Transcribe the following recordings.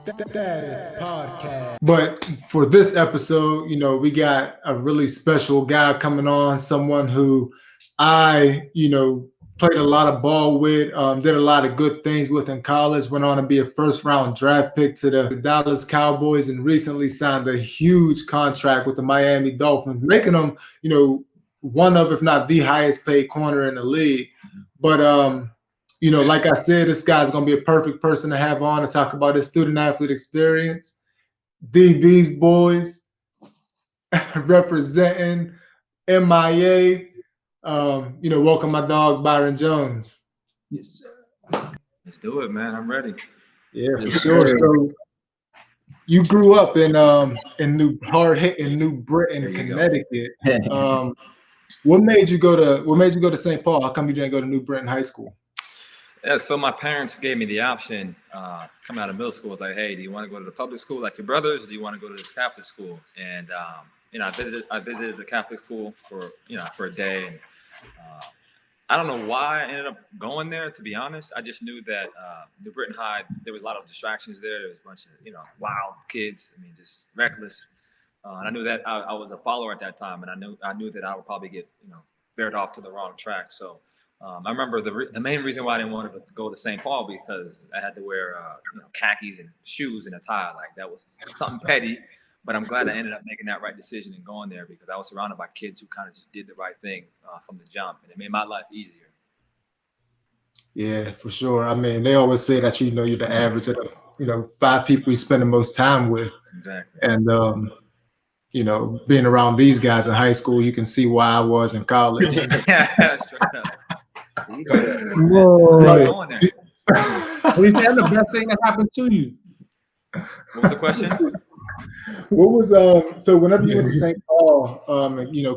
Status Podcast. But for this episode, we got a really special guy coming on, someone who I, played a lot of ball with, did a lot of good things with in college, went on to be a first-round draft pick to the Dallas Cowboys, and recently signed a huge contract with the Miami Dolphins, making him, one of, if not the highest paid corner in the league. But like I said, this guy's going to be a perfect person to have on to talk about his student-athlete experience. DV's boys representing MIA. Welcome my dog, Byron Jones. Yes, sir. Let's do it, man. I'm ready. Yeah, for sure. So you grew up in hard-hitting New Britain, Connecticut. What made you go to St. Paul? How come you didn't go to New Britain High School? Yeah, so my parents gave me the option coming out of middle school. It's like, hey, do you want to go to the public school like your brothers, or do you want to go to this Catholic school? And I visited the Catholic school for a day, and I don't know why I ended up going there. To be honest, I just knew that New Britain High, there was a lot of distractions there. There was a bunch of wild kids. I mean, just reckless. And I knew that I was a follower at that time, and I knew that I would probably get veered off to the wrong track. So. I remember the main reason why I didn't want to go to St. Paul because I had to wear khakis and shoes and a tie. Like that was something petty, but I'm glad I ended up making that right decision and going there because I was surrounded by kids who kind of just did the right thing from the jump, and it made my life easier. Yeah, for sure. I mean, they always say that you're the average of the 5 people you spend the most time with. Exactly. And being around these guys in high school, you can see why I was in college. Yeah, straight up. Whoa. He said the best thing that happened to you. What was the question? What was so whenever you went to St. Paul,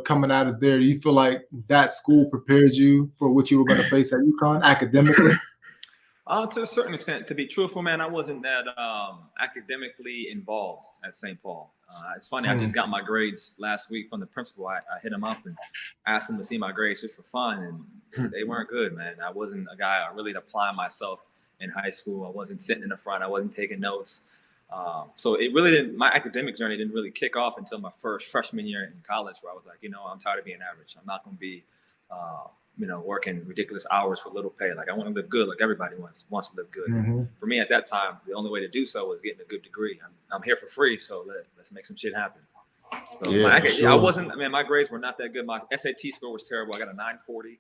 coming out of there, do you feel like that school prepared you for what you were going to face at Uconn academically? To a certain extent, to be truthful, man, I wasn't that academically involved at St. Paul. It's funny, I just got my grades last week from the principal. I hit him up and asked him to see my grades just for fun, and they weren't good, man. I wasn't a guy really applying myself in high school. I wasn't sitting in the front. I wasn't taking notes. So it really didn't. My academic journey didn't really kick off until my first freshman year in college, where I was like, I'm tired of being average. I'm not going to be working ridiculous hours for little pay. Like I want to live good, like everybody wants to live good. Mm-hmm. For me at that time, the only way to do so was getting a good degree. I'm here for free, so let's make some shit happen. So I wasn't. I mean, my grades were not that good. My SAT score was terrible. I got a 940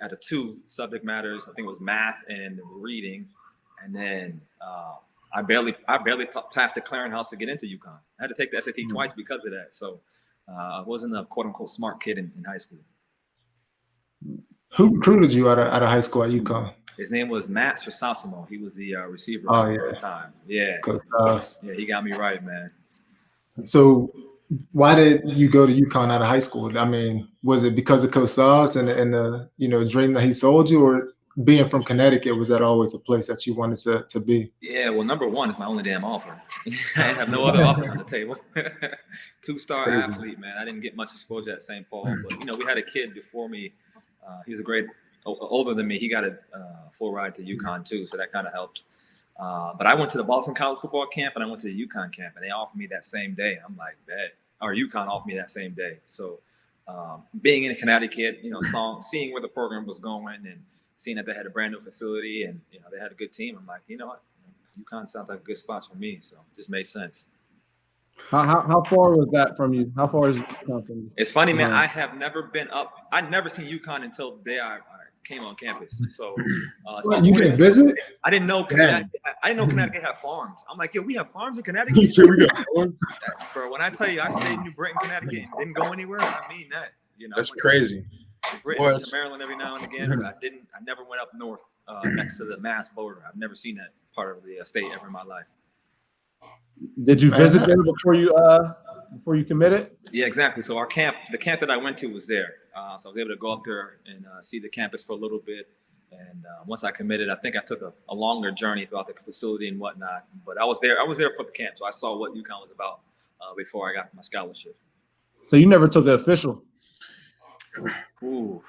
at a 2 subject matters. I think it was math and reading, and then I barely passed the clearinghouse to get into UConn. I had to take the SAT twice because of that. So I wasn't a quote unquote smart kid in high school. Who recruited you out of high school at UConn? His name was Matt Sosimo. He was the receiver at the time. Yeah. Yeah, he got me right, man. So why did you go to UConn out of high school? I mean, was it because of Coach Sauce and the dream that he sold you, or being from Connecticut, was that always a place that you wanted to be? Yeah, well, number one is my only damn offer. I have no other offers on the table. 2-star athlete, man. I didn't get much exposure at St. Paul, but we had a kid before me. He was a grade older than me. He got a full ride to UConn too, so that kind of helped. But I went to the Boston College football camp and I went to the UConn camp, and they offered me that same day. I'm like, bet. Or UConn offered me that same day. So being in Connecticut, seeing where the program was going and seeing that they had a brand new facility and they had a good team, I'm like, you know what, UConn sounds like a good spot for me. So it just made sense. How far was that from you? How far is UConn from you? It's funny, man. I have never been up. I'd never seen UConn until the day I came on campus. So you didn't visit? I didn't know Connecticut. I didn't know Connecticut had farms. I'm like, yo, we have farms in Connecticut. Bro, when I tell you I stayed in New Britain, Connecticut, and didn't go anywhere, I mean that. That's crazy. Britain to Maryland every now and again, but I never went up north next to the Mass border. I've never seen that part of the state ever in my life. Did you visit there before you committed? Yeah, exactly. So the camp that I went to was there. So I was able to go up there and see the campus for a little bit. And once I committed, I think I took a longer journey throughout the facility and whatnot. But I was there for the camp, so I saw what UConn was about before I got my scholarship. So you never took the official? Ooh.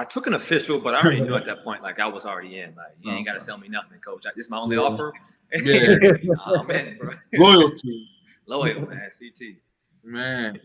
I took an official, but I already knew at that point, like I was already in. Like, you ain't got to sell me nothing, coach. This is my only offer. Yeah. I'm in, bro. Loyalty. Loyal, man. CT. Man.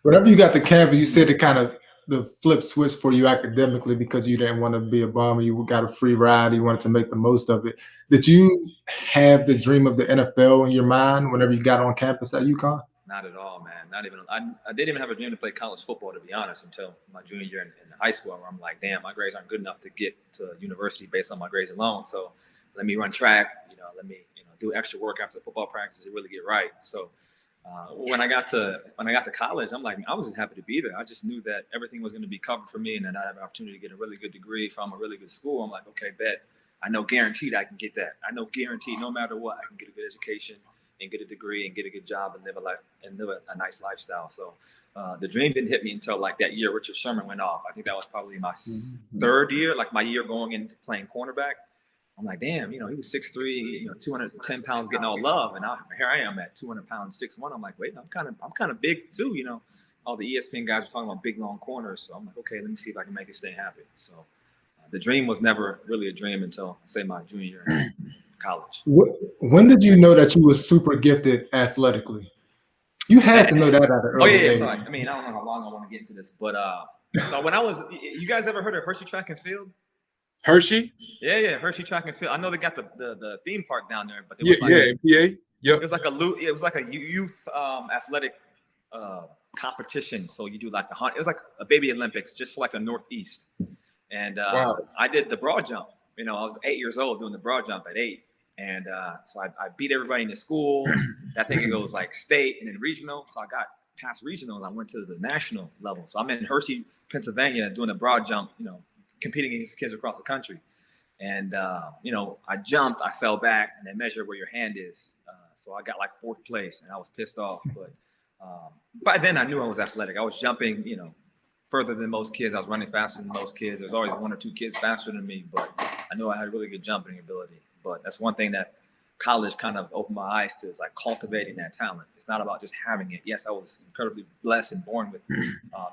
Whenever you got the campus, you said it kind of the flip switch for you academically because you didn't want to be a bum. You got a free ride. You wanted to make the most of it. Did you have the dream of the NFL in your mind whenever you got on campus at UConn? Not at all, man. Not even. I didn't even have a dream to play college football, to be honest, until my junior year in high school, where I'm like, damn, my grades aren't good enough to get to university based on my grades alone. So let me run track. Let me do extra work after football practice to really get right. So when I got to college, I'm like, I was just happy to be there. I just knew that everything was going to be covered for me, and that I had an opportunity to get a really good degree from a really good school. I'm like, okay, bet. I know guaranteed I can get that. I know guaranteed no matter what, I can get a good education and get a degree and get a good job and live a nice lifestyle. So the dream didn't hit me until like that year Richard Sherman went off. I think that was probably my third year, like my year going into playing cornerback. I'm like, damn, he was 6'3", 210 pounds, getting all love, and here I am at 200 pounds, 6'1". I'm like, wait, I'm kind of big too, All the ESPN guys were talking about big long corners, so I'm like, okay, let me see if I can make this thing happen. So the dream was never really a dream until say my junior year in college. When did you know that you were super gifted athletically? You had to know that at an early age. So I don't know how long I want to get into this, but so when you guys ever heard of Hershey Track and Field? Hershey? Yeah, Hershey Track and Field. I know they got the theme park down there, but PA. Yep. It was like a youth athletic competition. So you do like it was like a baby Olympics just for like the Northeast. And wow. I did the broad jump. I was 8 years old doing the broad jump at 8. And so I beat everybody in the school. I think it goes like state and then regional. So I got past regional and I went to the national level. So I'm in Hershey, Pennsylvania doing the broad jump, competing against kids across the country. And, I jumped, I fell back, and they measure where your hand is. So I got like 4th place, and I was pissed off. But by then I knew I was athletic. I was jumping, further than most kids. I was running faster than most kids. There's always 1 or 2 kids faster than me, but I knew I had really good jumping ability. But that's one thing that college kind of opened my eyes to, is like cultivating that talent. It's not about just having it. Yes, I was incredibly blessed and born with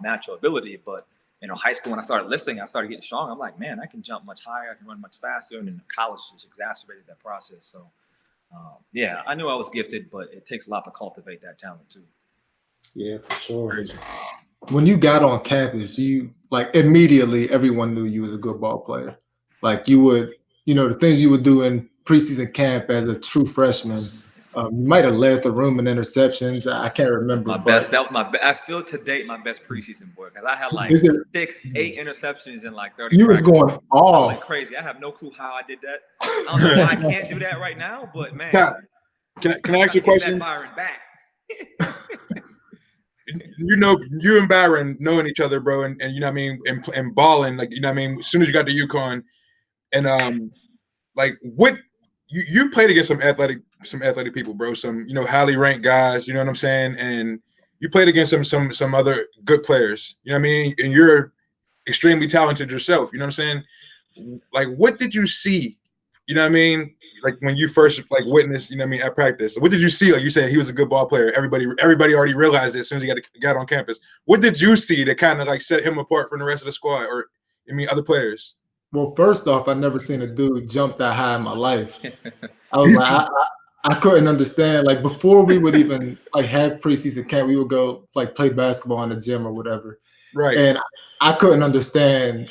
natural ability, but high school, when I started lifting, I started getting strong. I'm like, man, I can jump much higher. I can run much faster. And then college just exacerbated that process. So, I knew I was gifted, but it takes a lot to cultivate that talent too. Yeah, for sure. When you got on campus, you immediately everyone knew you was a good ball player. Like you would, the things you would do in preseason camp as a true freshman. You might have led the room in interceptions. I can't remember. I still to date my best preseason boy, because I had like 8 interceptions in like 30. You was going off like crazy. I have no clue how I did that. I don't know why I can't do that right now, but man, can I ask you a question? Byron back. You and Byron knowing each other, bro, and you know what I mean, and balling, like, you know what I mean, as soon as you got to UConn, and what you played against some athletic people, bro, some highly ranked guys, you know what I'm saying, and you played against some other good players, you know what I mean, and you're extremely talented yourself, you know what I'm saying, like what did you see, you know what I mean, like when you first witnessed, you know what I mean, at practice, what did you see? Like you said, he was a good ball player. Everybody already realized it as soon as he got on campus. What did you see that kind of set him apart from the rest of the squad, or other players? Well, first off, I've never seen a dude jump that high in my life. I was I couldn't understand. Like before we would even have preseason camp, we would go play basketball in the gym or whatever. Right. And I couldn't understand,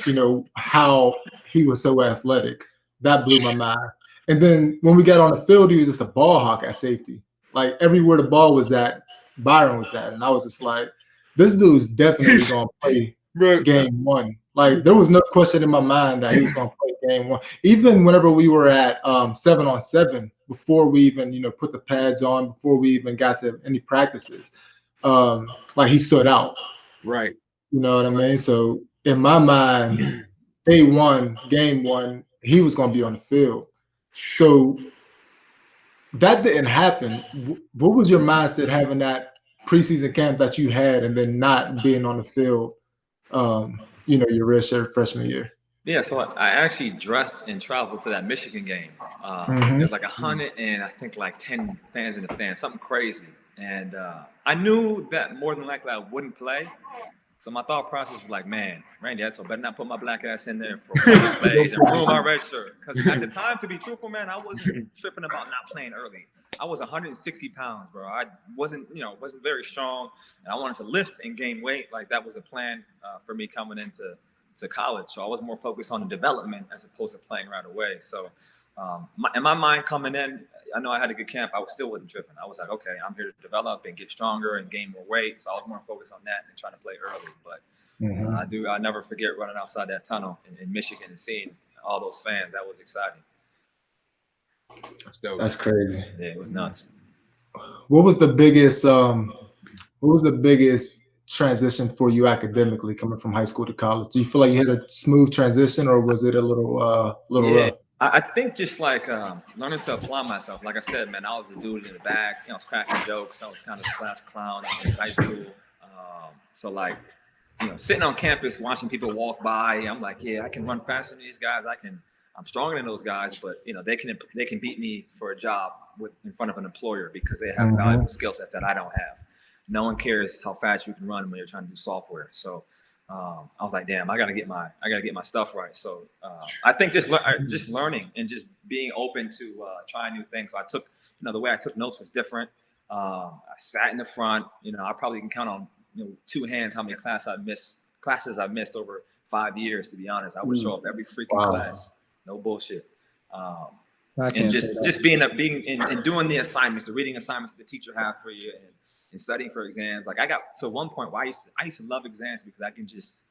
how he was so athletic. That blew my mind. And then when we got on the field, he was just a ball hawk at safety. Like everywhere the ball was at, Byron was at. And I was just like, this dude's definitely going to play game 1. Like there was no question in my mind that he was going to play game 1. Even whenever we were at 7-on-7, before we even, put the pads on, before we even got to any practices, he stood out. Right. You know what I mean? So in my mind, day 1, game 1, he was going to be on the field. So that didn't happen. What was your mindset having that preseason camp that you had and then not being on the field, your redshirt freshman year? Yeah, so I actually dressed and traveled to that Michigan game. There's 100 and I think 10 fans in the stand, something crazy. And I knew that more than likely I wouldn't play. So my thought process was like, man, Randy Edsel better not put my black ass in there for plays and ruin my red shirt. Because at the time, to be truthful, man, I wasn't tripping about not playing early. I was 160 pounds, bro. I wasn't very strong, and I wanted to lift and gain weight. Like that was a plan for me coming into college. So I was more focused on the development as opposed to playing right away. So in my mind coming in, I know I had a good camp. I still wasn't tripping. I was like, okay, I'm here to develop and get stronger and gain more weight. So I was more focused on that than trying to play early. But I never forget running outside that tunnel in Michigan and seeing all those fans. That was exciting. That's dope. That's crazy. Yeah, it was nuts. What was the biggest transition for you academically coming from high school to college? Do you feel like you had a smooth transition, or was it a little rough? I think just like learning to apply myself. Like I said, man, I was the dude in the back. I was cracking jokes. I was kind of the class clown in high school. So like, sitting on campus watching people walk by, I'm like, yeah, I can run faster than these guys. I'm stronger than those guys, but they can beat me for a job in front of an employer because they have valuable skill sets that I don't have. No one cares how fast you can run when you're trying to do software. So I was like, damn, I gotta get my stuff right. So I think just learning and just being open to trying new things. So I took, the way I took notes was different. I sat in the front. I probably can count on two hands how many classes I missed over 5 years. To be honest, I would show up every freaking class. No bullshit. And just being and doing the assignments, the reading assignments that the teacher had for you, and studying for exams. Like I got to one point where I used to love exams because I can just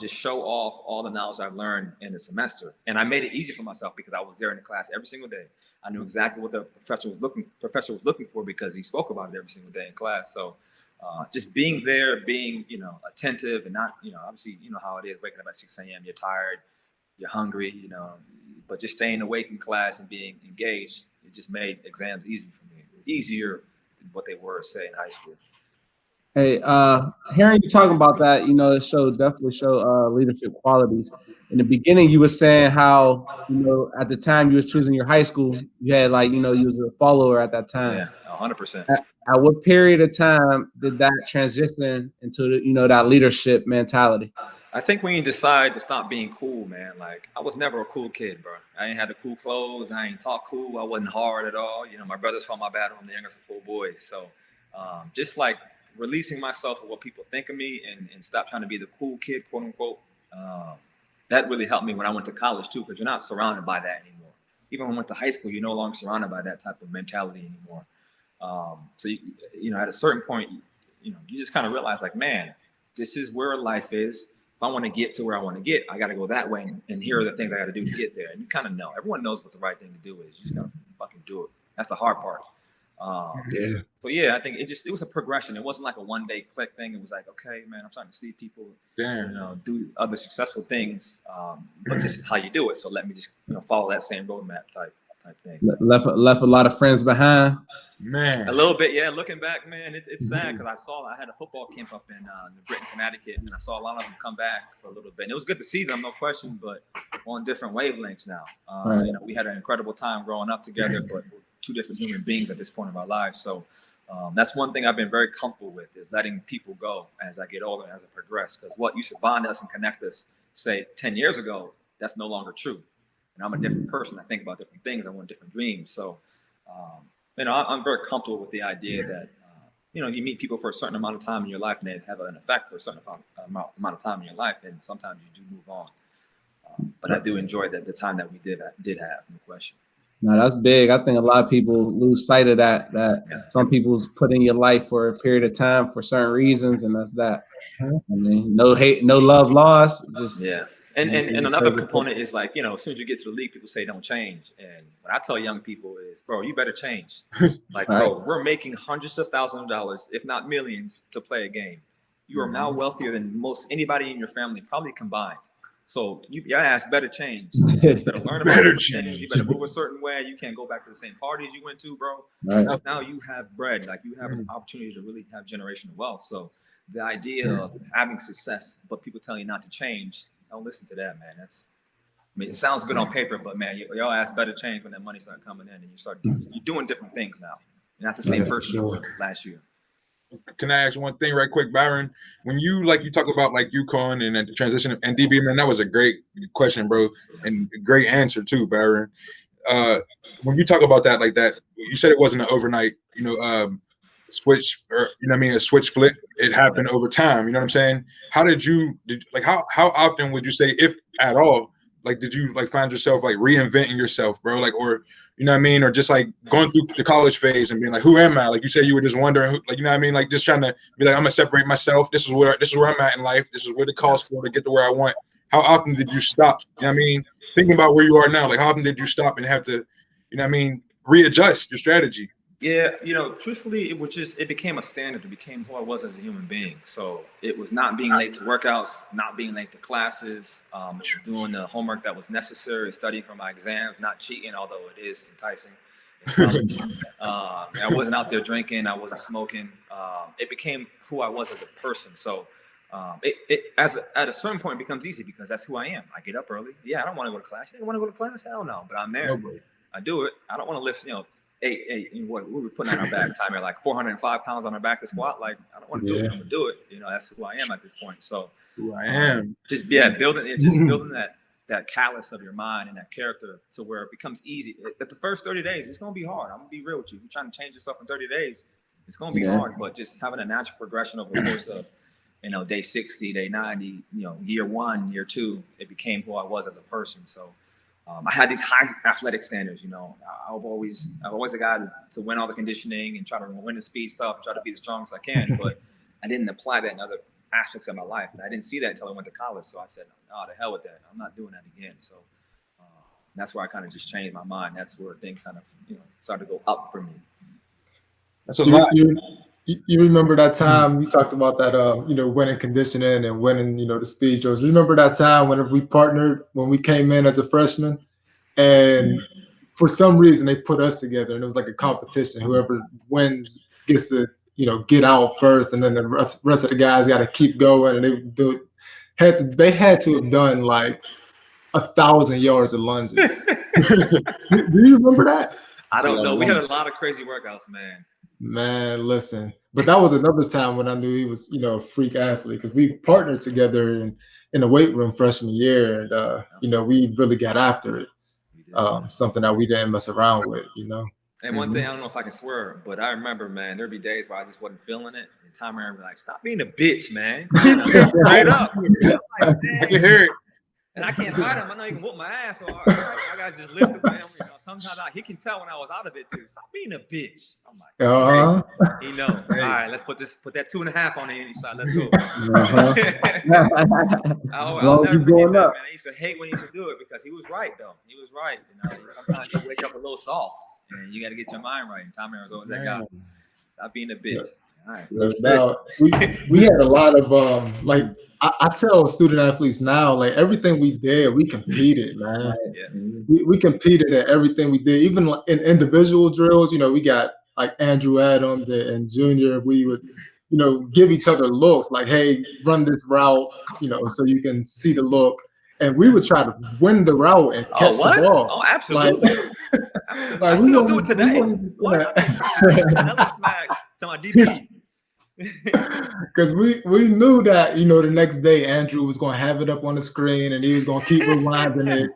show off all the knowledge I've learned in the semester. And I made it easy for myself because I was there in the class every single day. I knew exactly what the professor was looking for because he spoke about it every single day in class. So just being there, being, attentive and not, obviously, how it is waking up at 6 a.m. You're tired, you're hungry, but just staying awake in class and being engaged, it just made exams easy for me, easier than what they were, say, in high school. Hey, hearing you talking about that, it definitely show leadership qualities. In the beginning, you were saying how, at the time you was choosing your high school, you had you was a follower at that time. Yeah, 100%. At what period of time did that transition into that leadership mentality? I think when you decide to stop being cool, man, like I was never a cool kid, bro. I ain't had the cool clothes. I ain't talk cool. I wasn't hard at all. My brothers fought my battle. I'm the youngest of 4 boys. So just like releasing myself of what people think of me and stop trying to be the cool kid, quote unquote. That really helped me when I went to college too, because you're not surrounded by that anymore. Even when I went to high school, you're no longer surrounded by that type of mentality anymore. So, at a certain point, you just kind of realize like, man, this is where life is. If I want to get to where I want to get, I got to go that way. And here are the things I got to do to get there. And you kind of know. Everyone knows what the right thing to do is. You just got to fucking do it. That's the hard part. So, I think it was a progression. It wasn't like a one-day click thing. It was like, okay, man, I'm starting to see people do other successful things. But this is how you do it. So let me just follow that same roadmap type thing. Left a lot of friends behind. Man, a little bit, yeah. Looking back, man, it's sad because I had a football camp up in New Britain, Connecticut, and I saw a lot of them come back for a little bit. And it was good to see them, no question, but on different wavelengths now. Right. We had an incredible time growing up together, but we're 2 different human beings at this point in our lives. So that's one thing I've been very comfortable with is letting people go as I get older and as I progress. Because what used to bond us and connect us, say 10 years ago, that's no longer true. And I'm a different person. I think about different things. I want different dreams. So. I'm very comfortable with the idea that, you meet people for a certain amount of time in your life and they have an effect for a certain amount of time in your life. And sometimes you do move on. But I do enjoy the time that we did have, no question. No, that's big. I think a lot of people lose sight of that some people's put in your life for a period of time for certain reasons. And that's that. I mean, no hate, no love lost. And another component is like, as soon as you get to the league, people say don't change. And what I tell young people is, bro, you better change. Like, bro, we're making hundreds of thousands of dollars, if not millions, to play a game. You are now wealthier than most anybody in your family, probably combined. So your ass better change. You better learn about things. You better move a certain way. You can't go back to the same parties you went to, bro. Right. Now you have bread. Like you have an opportunity to really have generational wealth. So the idea of having success, but people telling you not to change, don't listen to that, man. It sounds good on paper, but man, your ass better change when that money starts coming in and you're doing different things now. You're not the same person you were last year. can I ask one thing right quick, Byron? When you talk about like UConn and the transition and DB, man, that was a great question, bro, and a great answer too, Byron. When you talk about that like that, you said it wasn't an overnight, switch, or a switch flip. It happened over time. You know what I'm saying? How how often would you say, if at all, like did you like find yourself like reinventing yourself, bro? Like, or or just like going through the college phase and being like, who am I? Like you said, you were just wondering, who, like like just trying to be like, I'm gonna separate myself. This is where I'm at in life. This is where the cost for to get to where I want. How often did you stop? Thinking about where you are now, like how often did you stop and have to, readjust your strategy? Yeah, truthfully, it became a standard. It became who I was as a human being. So it was not being late to workouts, not being late to classes, doing the homework that was necessary, studying for my exams, not cheating, although it is enticing. I wasn't out there drinking. I wasn't smoking. It became who I was as a person. So at a certain point, it becomes easy because that's who I am. I get up early. Yeah, I don't want to go to class. You don't want to go to class? Hell no. But I'm there. No, I do it. I don't want to lift, what we were putting on our back time here, like 405 pounds on our back to squat. Like, I don't want to do it. I'm gonna do it. That's who I am at this point. So who I am. building that callus of your mind and that character to where it becomes easy. At the first 30 days, it's gonna be hard. I'm gonna be real with you. If you're trying to change yourself in 30 days, it's gonna be hard. But just having a natural progression over the course of day 60, day 90, year 1, year 2, it became who I was as a person. So I had these high athletic standards. I've always a guy to win all the conditioning and try to win the speed stuff, try to be the strongest I can. But I didn't apply that in other aspects of my life, and I didn't see that until I went to college. So I said, "Oh, to hell with that! I'm not doing that again." So that's where I kind of just changed my mind. That's where things kind of started to go up for me. That's a lot. You remember that time you talked about that, winning conditioning and winning, the speed drills. You remember that time whenever we partnered when we came in as a freshman, and for some reason they put us together, and it was like a competition. Whoever wins gets to, get out first, and then the rest of the guys got to keep going. And they had to have done like 1,000 yards of lunges. Do you remember that? I don't know. We had a lot of crazy workouts, man. Man, listen. But that was another time when I knew he was, a freak athlete, because we partnered together in the weight room freshman year, and we really got after it. Something that we didn't mess around with, And one thing, I don't know if I can swear, but I remember, man, there'd be days where I just wasn't feeling it, and Tom Aaron would be like, "Stop being a bitch, man." Straight up. Like, I can hear it. And I can't fight him. I know he can whoop my ass. So I got to just lift him. Sometimes he can tell when I was out of it too. Stop being a bitch. I'm like, he knows. All right, let's put that 2.5 on the inside. Let's go. I'll never forget that, man. I used to hate when he used to do it because he was right, though. He was right. Sometimes you wake up a little soft, and you got to get your mind right. And Tom Aaron's always that guy. Stop being a bitch. All right. Now, we had a lot of I tell student athletes now, like everything we did, we competed, man. Yeah. We competed at everything we did, even in individual drills. We got like Andrew Adams and Junior. We would, give each other looks like, "Hey, run this route," so you can see the look. And we would try to win the route and catch the ball. Oh, absolutely. Absolutely. I still do it today. What? Another smack to my DB. Because we knew that the next day Andrew was going to have it up on the screen and he was going to keep rewinding it,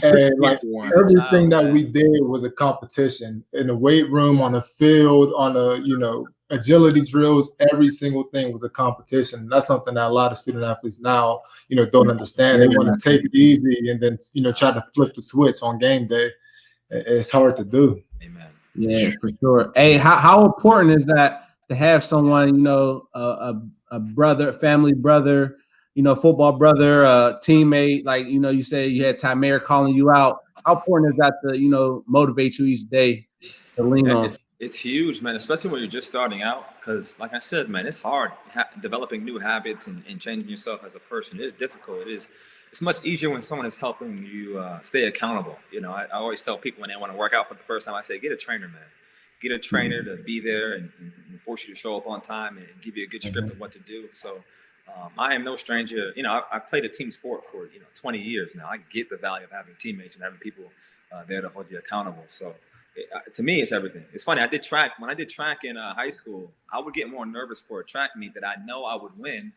and like everything that we did was a competition in the weight room, on the field, on the agility drills. Every single thing was a competition. And that's something that a lot of student athletes now don't understand. They want to take it easy and then try to flip the switch on game day. It's hard to do. Amen. Yeah, for sure. Hey, how important is that to have someone, a brother, family brother, football brother, a teammate, like, you say you had Tymair calling you out. How important is that to, motivate you each day to lean on? It's huge, man, especially when you're just starting out. Because like I said, man, it's hard developing new habits and changing yourself as a person. It's difficult. It's much easier when someone is helping you stay accountable. I always tell people when they want to work out for the first time, I say, get a trainer, man. Get a trainer to be there and force you to show up on time and give you a good script of what to do. So I am no stranger. I played a team sport for 20 years now. I get the value of having teammates and having people there to hold you accountable. So to me, it's everything. It's funny. I did track when I did track in high school. I would get more nervous for a track meet that I know I would win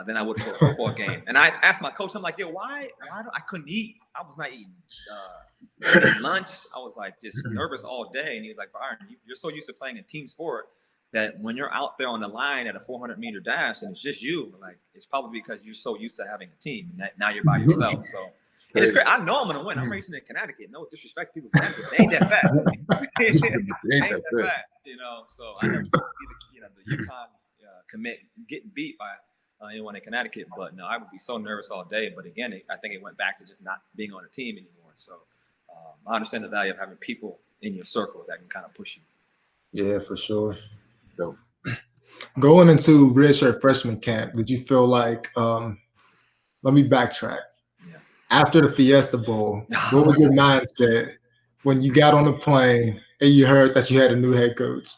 than I would for a football game. And I asked my coach, I'm like, yo, why I couldn't eat? I was not eating lunch. I was like just nervous all day. And he was like, Byron, you're so used to playing a team sport that when you're out there on the line at a 400-meter dash and it's just you, like it's probably because you're so used to having a team and now you're by yourself. So it's great. I know I'm gonna win. I'm racing in Connecticut. No disrespect to people, they ain't that fast. They ain't that fast, you know. So I never be the Uconn commit getting beat by anyone in Connecticut. But no, I would be so nervous all day. But again, I think it went back to just not being on a team anymore. So I understand the value of having people in your circle that can kind of push you. Yeah, for sure. So, going into redshirt freshman camp, did you feel like? Let me backtrack. Yeah. After the Fiesta Bowl, what was your mindset when you got on the plane and you heard that you had a new head coach?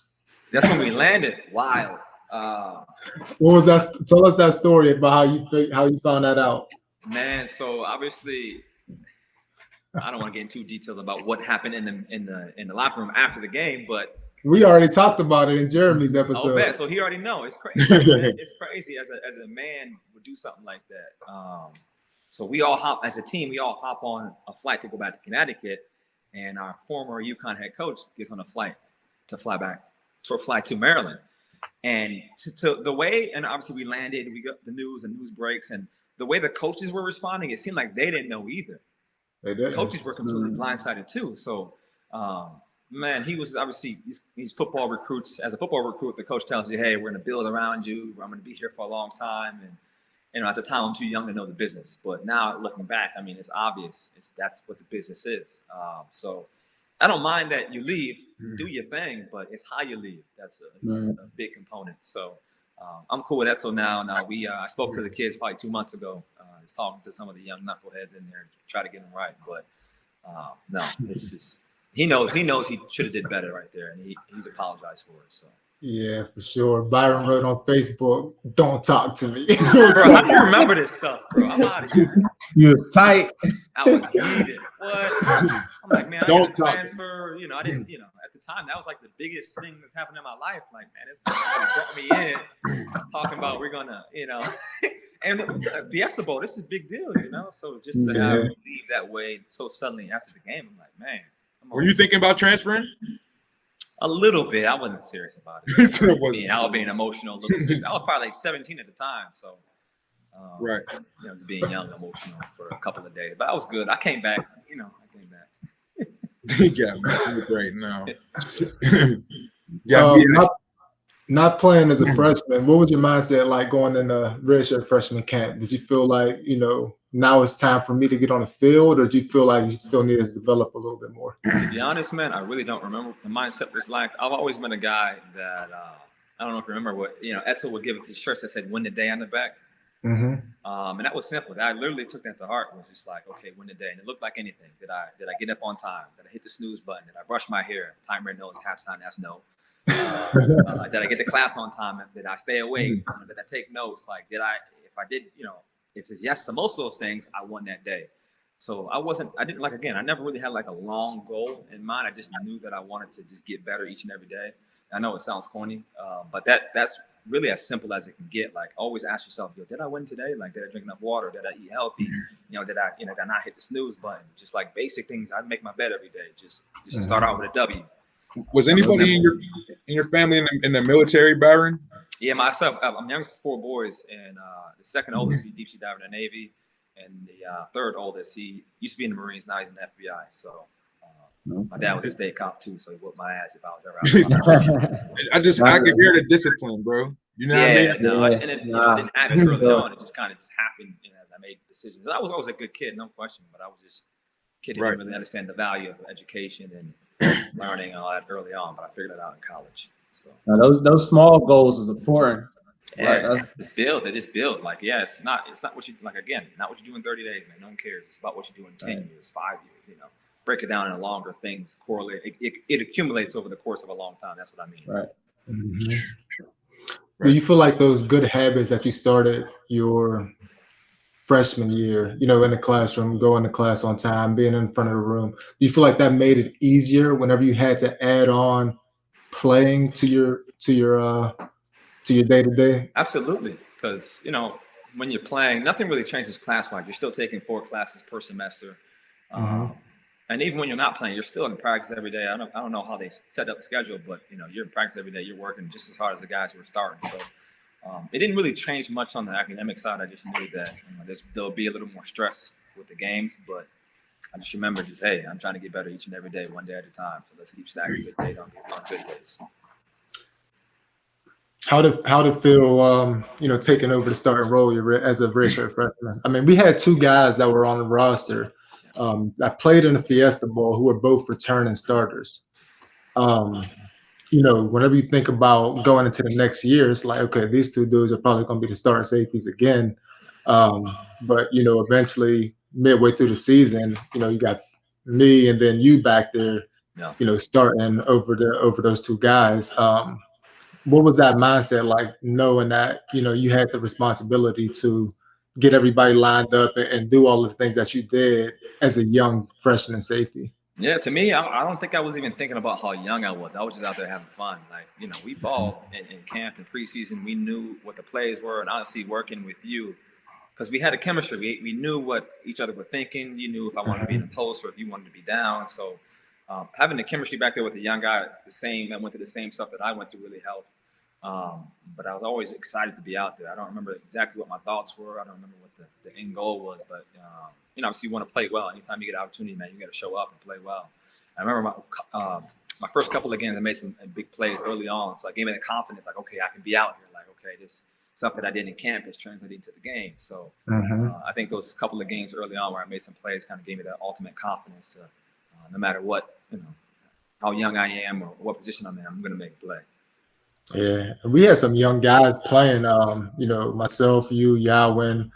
That's when we landed. Wild. What was that? Tell us that story about how you found that out. Man, so obviously, I don't want to get into details about what happened in the locker room after the game, but we already talked about it in Jeremy's episode. Oh, man, so he already know. It's crazy. It's crazy as a man would do something like that. So we all hop as a team. We all hop on a flight to go back to Connecticut, and our former Uconn head coach gets on a flight to fly to Maryland. And to the way, and obviously we landed, we got the news and news breaks, and the way the coaches were responding, it seemed like they didn't know either. They did. Coaches were completely blindsided too. So, man, he was obviously these football recruits. As a football recruit, the coach tells you, "Hey, we're going to build around you. I'm going to be here for a long time." And at the time, I'm too young to know the business. But now, looking back, I mean, it's obvious. That's what the business is. So. I don't mind that you leave, do your thing, but it's how you leave. That's a big component. So I'm cool with that. So now I spoke to the kids probably 2 months ago. I was talking to some of the young knuckleheads in there to try to get them right. But no, it's just he knows he should have did better right there, and he's apologized for it. So. Yeah, for sure. Byron wrote on Facebook, "Don't talk to me." Bro, how do you remember this stuff, bro? I'm out of here. You was tight. I was heated. What? I'm like, man, I didn't transfer. I didn't. At the time, that was like the biggest thing that's happened in my life. Like, man, this guy brought me in, talking about we're gonna, and Fiesta Bowl. This is a big deal, So just to have him leave that way so suddenly after the game, I'm like, man. Were you thinking about transferring? A little bit. I wasn't serious about it. I was being emotional. A little serious. I was probably like 17 at the time, so right. Just being young, emotional for a couple of days. But I was good. I came back. Yeah, man, you're great now. Not playing as a freshman. What was your mindset like going into redshirt freshman camp? Did you feel like now it's time for me to get on the field, or did you feel like you still needed to develop a little bit more? To be honest, man, I really don't remember what the mindset was like. I've always been a guy that I don't know if you remember what Edsel would give us his shirts that said "Win the Day" on the back. Mm-hmm. And that was simple. I literally took that to heart. It was just like, okay, win the day. And it looked like anything. Did I get up on time? Did I hit the snooze button? Did I brush my hair? Timer knows, half time, that's no. Did I get to class on time? Did I stay awake? Did I take notes? Like, if it's yes to most of those things, I won that day. So I never really had like a long goal in mind. I just knew that I wanted to just get better each and every day. I know it sounds corny, but that's really as simple as it can get. Like, always ask yourself, did I win today? Like, did I drink enough water? Did I eat healthy? Did I not hit the snooze button? Just like basic things. I make my bed every day. Just to start out with a W. Was anybody in your family in the military, Byron? Yeah, myself. I'm youngest of 4 boys, and the second oldest, he deep sea diver in the Navy, and the third oldest, he used to be in the Marines, now he's in the FBI. So my dad was a state cop too, so he whooped my ass if I was ever out. I could hear the discipline, bro. You know what I mean? No, I didn't have it early on. It just kind of happened as I made decisions. I was always a good kid, no question, but I was just a kid who didn't really understand the value of education and learning all that early on, but I figured it out in college. So now those small goals is important. Yeah, they just build. Like, it's not what you not what you do in 30 days, man. No one cares. It's about what you do in 10 years, 5 years, break it down into longer things, correlate. It accumulates over the course of a long time. That's what I mean. Right. Mm-hmm. Do you feel like those good habits that you started your freshman year, you know, in the classroom, going to class on time, being in front of the room? Do you feel like that made it easier whenever you had to add on playing to your day to day? Absolutely, because you know when you're playing, nothing really changes class-wise. You're still taking 4 classes per semester, and even when you're not playing, you're still in practice every day. I don't know how they set up the schedule, but you know you're in practice every day. You're working just as hard as the guys who are starting. So it didn't really change much on the academic side. I just knew that there'll be a little more stress with the games, but I just remember hey, I'm trying to get better each and every day, one day at a time. So let's keep stacking good days on good days. How to feel, you know, taking over the starting role as a redshirt freshman? I mean, we had 2 guys that were on the roster that played in the Fiesta Bowl who were both returning starters. You know, whenever you think about going into the next year, it's like, okay, these 2 dudes are probably going to be the starting safeties again. But you know, eventually, midway through the season, you know, you got me and then you back there, you know, starting over those 2 guys. What was that mindset like, knowing that, you know, you had the responsibility to get everybody lined up and do all the things that you did as a young freshman safety? Yeah, to me, I don't think I was even thinking about how young I was. I was just out there having fun. Like, you know, we balled in camp and preseason. We knew what the plays were, and honestly, working with you, because we had a chemistry. We knew what each other were thinking. You knew if I wanted to be in the post or if you wanted to be down. So having the chemistry back there with a young guy, that went through the same stuff that I went through, really helped. But I was always excited to be out there. I don't remember exactly what my thoughts were. I don't remember what the end goal was, but you know, obviously you want to play well. Anytime you get an opportunity, man, you got to show up and play well. I remember my first couple of games, I made some big plays early on, so I gave me the confidence, like, okay, I can be out here. Like, okay, this stuff that I did in camp is translating to the game. So I think those couple of games early on where I made some plays kind of gave me that ultimate confidence. No matter what, you know, how young I am or what position I'm in, I'm going to make a play. Yeah, we had some young guys playing. You know, myself, you, Yawin,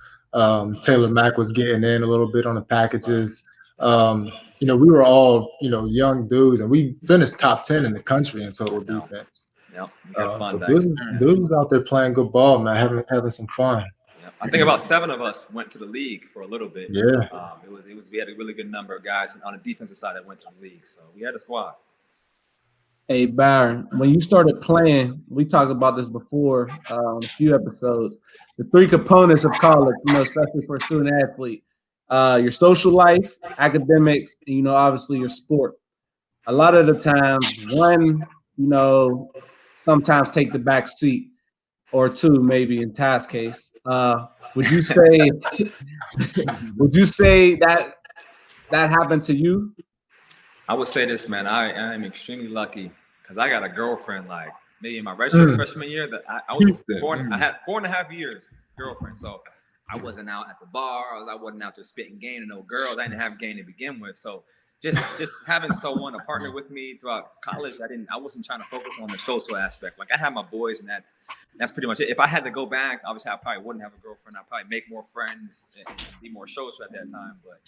Taylor Mack was getting in a little bit on the packages. You know, we were all, you know, young dudes, and we finished top 10 in the country in total defense. Yeah, we had fun. So dudes was out there playing good ball, man, having some fun. Yeah. I think about 7 of us went to the league for a little bit. Yeah, it was. We had a really good number of guys on the defensive side that went to the league, so we had a squad. Hey, Byron, when you started playing, we talked about this before a few episodes, the 3 components of college, you know, especially for a student athlete, your social life, academics, and, you know, obviously your sport. A lot of the times, one, you know, sometimes take the back seat, or 2, maybe in Ty's case. Would you say that happened to you? I would say this, man. I am extremely lucky because I got a girlfriend. Like maybe in my freshman year, that I was I had 4.5 years girlfriend. So I wasn't out at the bar. I wasn't out there spitting game to no girls. I didn't have game to begin with. So just having someone, a partner with me throughout college, I wasn't trying to focus on the social aspect. Like I had my boys, and that's pretty much it. If I had to go back, obviously I probably wouldn't have a girlfriend. I'd probably make more friends and be more social at that time. But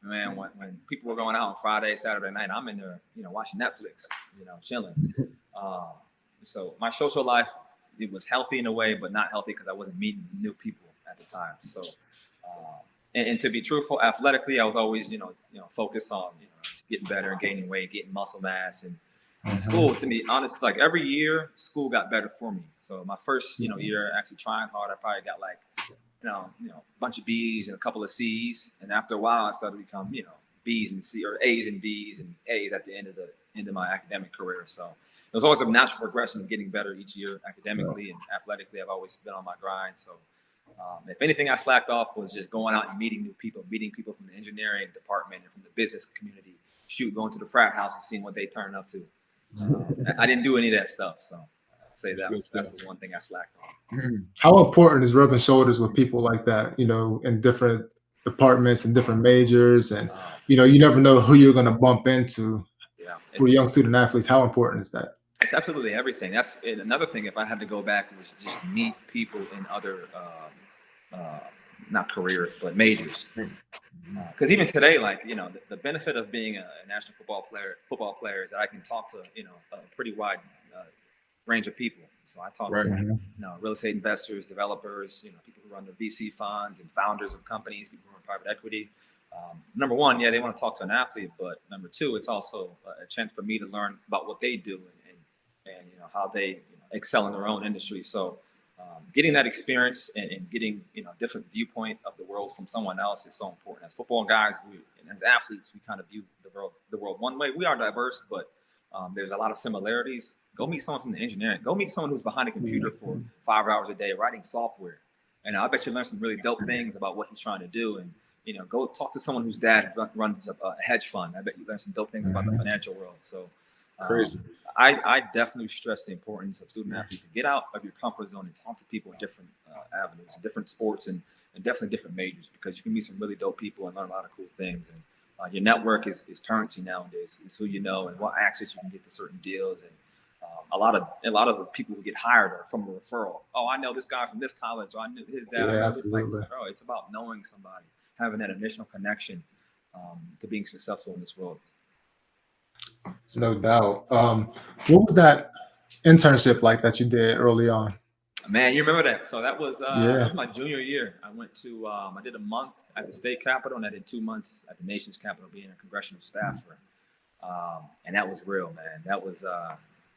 man, when people were going out on Friday, Saturday night, I'm in there, you know, watching Netflix, you know, chilling. So my social life, it was healthy in a way, but not healthy because I wasn't meeting new people at the time. So, and to be truthful, athletically, I was always, you know, focused on, you know, just getting better and gaining weight, getting muscle mass, and school. To me, honestly, like every year, school got better for me. So my first, you know, year actually trying hard, I probably got like, you know, a bunch of B's and a couple of C's, and after a while, I started to become, you know, B's and C or A's and B's and A's at the end of my academic career. So it was always a natural progression of getting better each year academically and athletically. I've always been on my grind. So if anything, I slacked off was just going out and meeting new people, meeting people from the engineering department and from the business community. Going to the frat house and seeing what they turn up to. I didn't do any of that stuff, so I'd say that's the one thing I slacked on. How important is rubbing shoulders with people like that, you know, in different departments and different majors, and you know, you never know who you're going to bump into. For young student athletes, how important is that? It's absolutely everything. That's another thing. If I had to go back, was just meet people in other not careers but majors. Because even today, like, you know, the benefit of being a national football player is that I can talk to, you know, a pretty wide range of people. So I talk Right. to real estate investors, developers, people who run the VC funds and founders of companies, people who are in private equity. Number one, they want to talk to an athlete, but number two, it's also a chance for me to learn about what they do and how they excel in their own industry. So getting that experience and getting different viewpoint of the world from someone else is so important. As football guys, and as athletes, we kind of view the world one way. We are diverse, but there's a lot of similarities. Go meet someone from the engineering. Go meet someone who's behind a computer for 5 hours a day writing software, and I bet you learn some really dope things about what he's trying to do. And go talk to someone whose dad runs a hedge fund. I bet you learn some dope things about the financial world. So I definitely stress the importance of student athletes to get out of your comfort zone and talk to people in different avenues, different sports, and definitely different majors, because you can meet some really dope people and learn a lot of cool things. And your network is currency nowadays. It's who you know and what access you can get to certain deals. And a lot of the people who get hired are from a referral. Oh, I know this guy from this college. Or I knew his dad. Yeah, absolutely. It's about knowing somebody, having that initial connection to being successful in this world. No doubt. What was that internship like that you did early on? Man, you remember that? So that was my junior year. I went to I did a month at the state capitol, and I did 2 months at the nation's capital, being a congressional staffer. And that was real, man. That was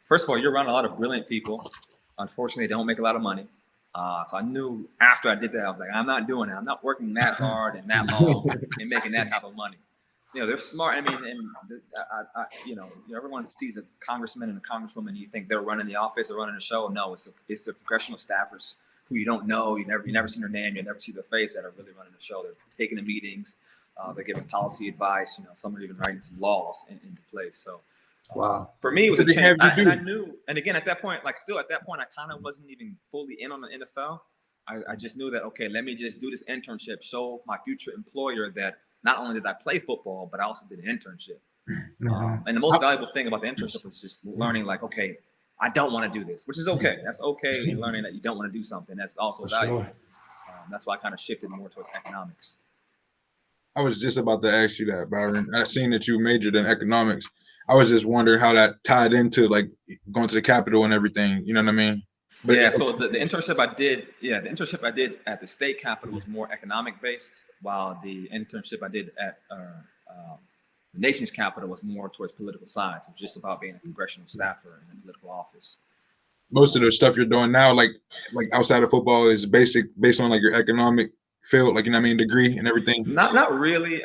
first of all, you're around a lot of brilliant people. Unfortunately, they don't make a lot of money. So I knew after I did that, I was like, I'm not doing it. I'm not working that hard and that long and making that type of money. They're smart. I mean, and everyone sees a congressman and a congresswoman, and you think they're running the office or running the show. No, it's the congressional staffers who you don't know. You never seen their name. You never see their face that are really running the show. They're taking the meetings. They're giving policy advice. Some are even writing some laws into place. So, wow. For me, it was a chance. And I knew. And again, at that point, I kind of wasn't even fully in on the NFL. I just knew that, okay, let me just do this internship, show my future employer that not only did I play football, but I also did an internship. And the most valuable thing about the internship was just learning, like, okay, I don't want to do this, which is okay. That's okay. And learning that you don't want to do something, that's also valuable. Sure. That's why I kind of shifted more towards economics. I was just about to ask you that, Byron. I seen that you majored in economics. I was just wondering how that tied into like going to the Capitol and everything. You know what I mean? But yeah. So the internship I did at the state capitol was more economic based, while the internship I did at the nation's capital was more towards political science. It was just about being a congressional staffer in a political office. Most of the stuff you're doing now, like outside of football, is based on like your economic field, like, degree and everything. Not really.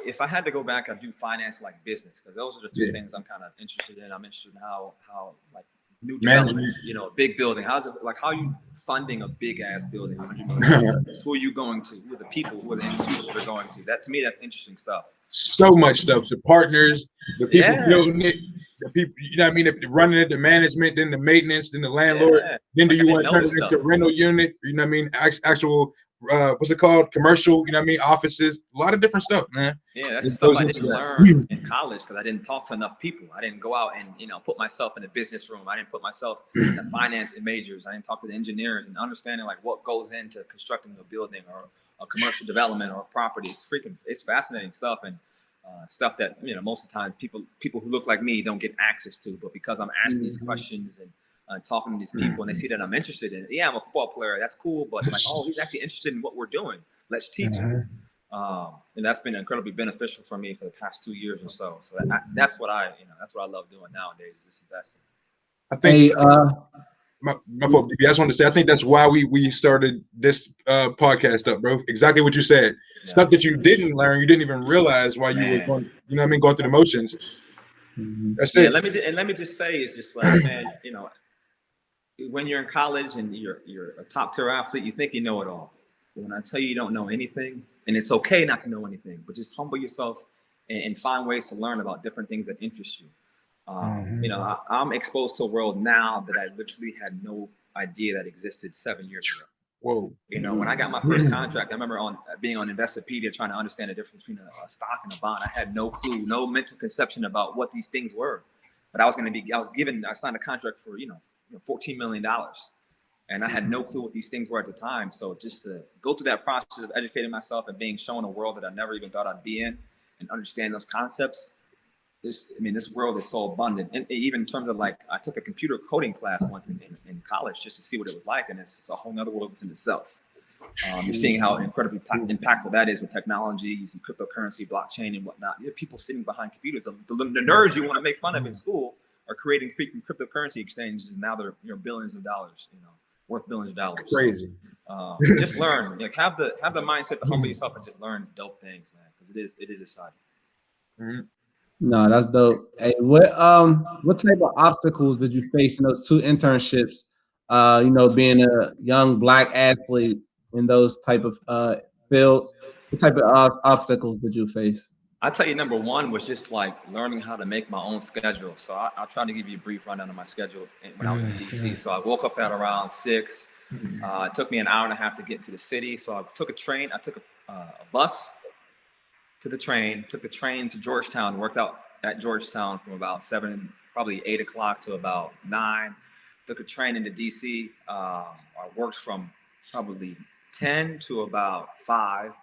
If I had to go back, I'd do finance, like business, because those are the two things I'm kind of interested in. I'm interested in how like new developments, big building. How's it like? How are you funding a big ass building? Who are you going to? Who are the people? Who are the institutions they're going to? That, to me, that's interesting stuff. So much stuff. The partners, the people building it, the people, the running it, the management, then the maintenance, then the landlord. Then do you want to turn it into a rental unit? Actual what's it called? Commercial, offices, a lot of different stuff, man. Yeah, that's the stuff I didn't learn in college because I didn't talk to enough people. I didn't go out and, put myself in a business room. I didn't put myself in the finance majors. I didn't talk to the engineers and understanding like what goes into constructing a building or a commercial development or a property. It's fascinating stuff, and stuff that, most of the time people who look like me don't get access to. But because I'm asking these questions and talking to these people, and they see that I'm interested in it. Yeah, I'm a football player. That's cool. But like, oh, he's actually interested in what we're doing. Let's teach him. And that's been incredibly beneficial for me for the past 2 years or so. So that's what I love doing nowadays, is just investing. I think my fault, DB. I just want to say, I think that's why we started this podcast up, bro. Exactly what you said. Yeah. Stuff that you didn't learn, you didn't even realize while you were going, going through the motions. That's it. Let me just say, it's just like, man, when you're in college and you're a top tier athlete, you think you know it all. But when I tell you don't know anything, and it's okay not to know anything, but just humble yourself and find ways to learn about different things that interest you. I'm exposed to a world now that I literally had no idea that existed 7 years ago. Whoa. When I got my first contract, I remember being on Investopedia trying to understand the difference between a stock and a bond. I had no clue, no mental conception about what these things were. But I signed a contract for, $14 million. And I had no clue what these things were at the time. So just to go through that process of educating myself and being shown a world that I never even thought I'd be in and understand those concepts, this world is so abundant, and even in terms of like, I took a computer coding class once in college just to see what it was like, and it's a whole nother world within itself. You're seeing how incredibly impactful that is with technology, using cryptocurrency, blockchain, and whatnot. These are people sitting behind computers. The nerds you want to make fun of in school are creating freaking cryptocurrency exchanges, and now they're billions of dollars, worth billions of dollars. Crazy. Just learn, like have the mindset to humble yourself and just learn dope things, man, because it is exciting. Mm-hmm. No, that's dope. Hey, what type of obstacles did you face in those 2 internships? Being a young Black athlete in those type of fields, what type of obstacles did you face? I'll tell you, number one was just like learning how to make my own schedule. So I'll try to give you a brief rundown of my schedule when I was in DC. So I woke up at around 6. It took me an hour and a half to get to the city. So I took a train. I took a bus to the train, took the train to Georgetown, worked out at Georgetown from about 7, probably 8 o'clock to about 9. Took a train into DC. I worked from probably 10 to about 5.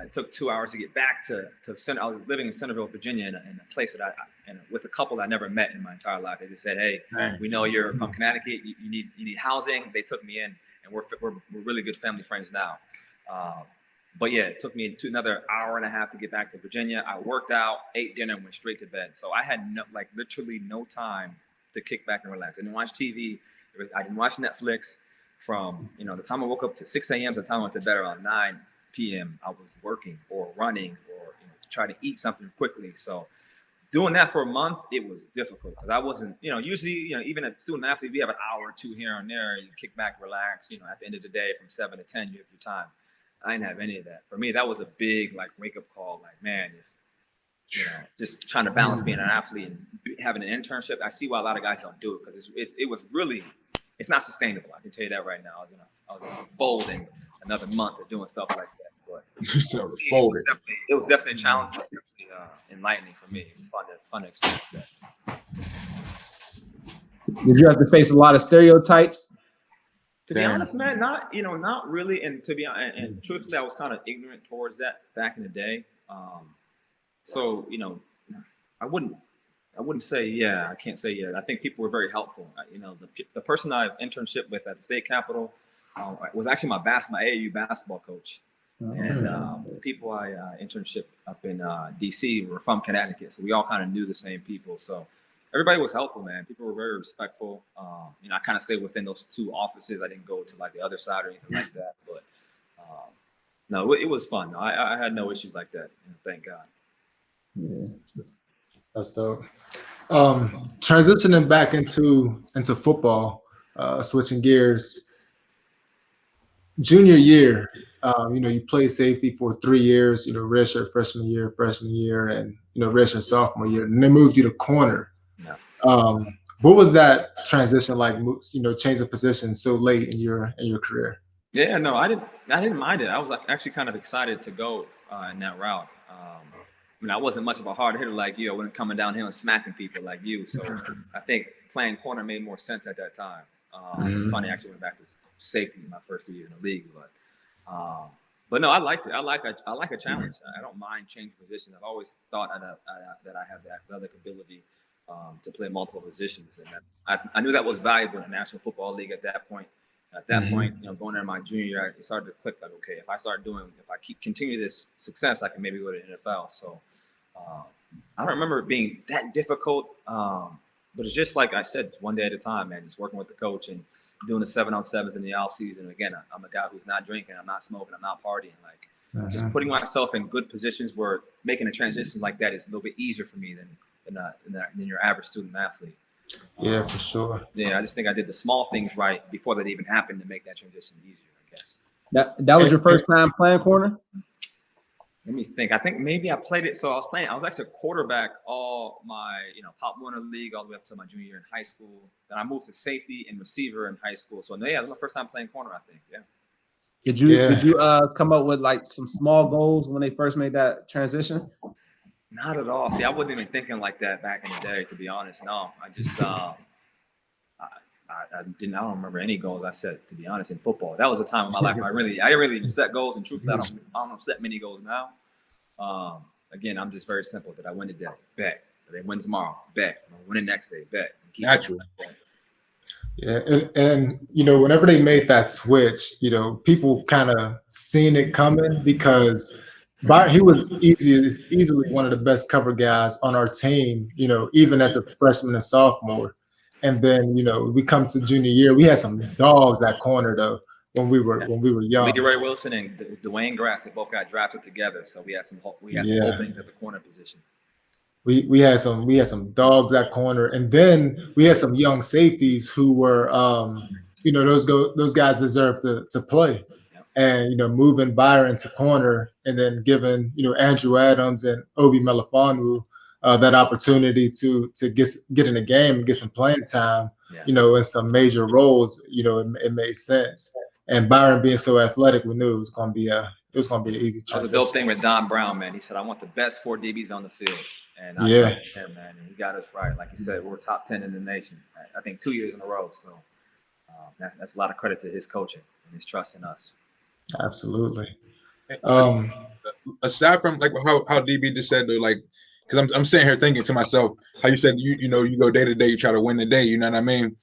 It took 2 hours to get back to Center. I was living in Centerville, Virginia, in a place that with a couple I never met in my entire life. They just said, "Hey, we know you're from Connecticut. You need housing." They took me in, and we're really good family friends now. But yeah, it took me another hour and a half to get back to Virginia. I worked out, ate dinner, and went straight to bed. So I had literally no time to kick back and relax. I didn't watch TV. I didn't watch Netflix. From the time I woke up to 6 a.m. to the time I went to bed around 9 p.m. I was working or running or trying to eat something quickly. So doing that for a month, it was difficult because I wasn't, usually, even a student athlete, we have an hour or 2 here and there. You kick back, relax. At the end of the day, from 7 to 10, you have your time. I didn't have any of that. For me, that was a big wake up call. Like, man, if just trying to balance being an athlete and having an internship, I see why a lot of guys don't do it because it was really. It's not sustainable. I can tell you that right now. I was gonna fold in another month of doing stuff like that. But it was definitely a challenge. It was definitely enlightening for me. It was fun to experience that. Did you have to face a lot of stereotypes? To be honest, man, not really. And and truthfully, I was kind of ignorant towards that back in the day. So I wouldn't say yeah. I can't say yeah. I think people were very helpful. The person I internship with at the state capitol was actually my AAU basketball coach, and the people I internship up in DC were from Connecticut, so we all kind of knew the same people. So everybody was helpful, man. People were very respectful. I kind of stayed within those 2 offices. I didn't go to the other side or anything like that. But no, it was fun. I had no issues like that. Thank God. Yeah. That's dope. Transitioning back into football, switching gears. Junior year, you played safety for 3 years. Redshirt freshman year, and redshirt sophomore year, and they moved you to corner. Yeah. What was that transition like? Change of position so late in your career. Yeah, no, I didn't mind it. I was actually kind of excited to go in that route. I wasn't much of a hard hitter like you. I wasn't coming downhill and smacking people like you. So I think playing corner made more sense at that time. It's funny, I actually went back to safety in my first 2 years in the league. But no, I liked it. I like a challenge. I don't mind changing positions. I've always thought that I have the athletic ability to play multiple positions. And I knew that was valuable in the National Football League at that point. At that point, going into my junior year, it started to click like, okay, if I continue this success, I can maybe go to the NFL. So I don't remember it being that difficult, but it's just like I said, one day at a time, man, just working with the coach and doing the 7-on-7s in the off season. Again, I'm a guy who's not drinking, I'm not smoking, I'm not partying. Just putting myself in good positions where making a transition like that is a little bit easier for me than your average student athlete. Yeah, for sure. Yeah, I just think I did the small things right before that even happened to make that transition easier, I guess. That was your first time playing corner? Let me think. I think maybe I played it. So I was actually a quarterback all my, Pop Warner League all the way up to my junior year in high school. Then I moved to safety and receiver in high school. So yeah, it was my first time playing corner, I think. Yeah. Did you come up with some small goals when they first made that transition? Not at all. See, I wasn't even thinking like that back in the day, to be honest. No, I just, I don't remember any goals I set, to be honest, in football. That was a time in my life I didn't really even set goals. And truthfully, I don't set many goals now. Again, I'm just very simple that I went to that bet. They win tomorrow, bet. Win the next day, bet. Natural. Yeah, and whenever they made that switch, people kind of seen it coming because he was easily one of the best cover guys on our team, even as a freshman and sophomore. And then, we come to junior year, we had some dogs at corner though when we were young. Leroy Wilson and Dwayne Grass, they both got drafted together, so we had some openings at the corner position. We had some dogs at corner, and then we had some young safeties who were those guys deserve to play. And moving Byron to corner and then giving Andrew Adams and Obi Melifonwu that opportunity to get in the game and get some playing time, in some major roles, it made sense. And Byron being so athletic, we knew it was going to be an easy transition. That was a dope thing with Don Brown, man. He said, "I want the best 4 DBs on the field." And I him, man, and he got us right. Like you said, we're top 10 in the nation. I think 2 years in a row. So that's a lot of credit to his coaching and his trust in us. Absolutely. Aside from like how DB just said, though, like, because I'm sitting here thinking to myself, how you said you go day to day, you try to win the day. You know what I mean?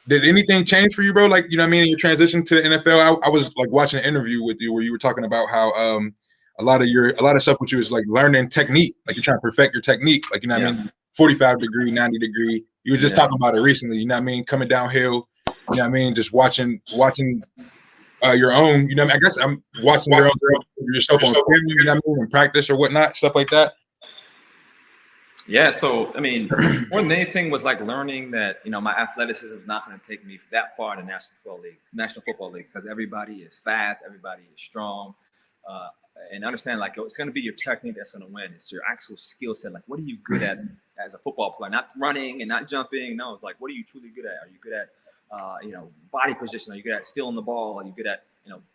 Did anything change for you, bro? Like, in your transition to the NFL? I was like watching an interview with you where you were talking about how a lot of stuff with you is like learning technique, like you're trying to perfect your technique, like, what I mean, 45 degree, 90 degree. You were just talking about it recently, you know what I mean, coming downhill, you know what I mean, just watching your own, I guess I'm watching yourself on film, you know what I mean, in practice or whatnot, stuff like that. Yeah, so I mean, one main thing was like learning that my athleticism is not going to take me that far in the National Football League, because everybody is fast, everybody is strong, and understand like it's going to be your technique that's going to win. It's your actual skill set. Like, what are you good at as a football player? Not running and not jumping. No, it's like, what are you truly good at? Are you good at body position? Are you good at stealing the ball? Are you good at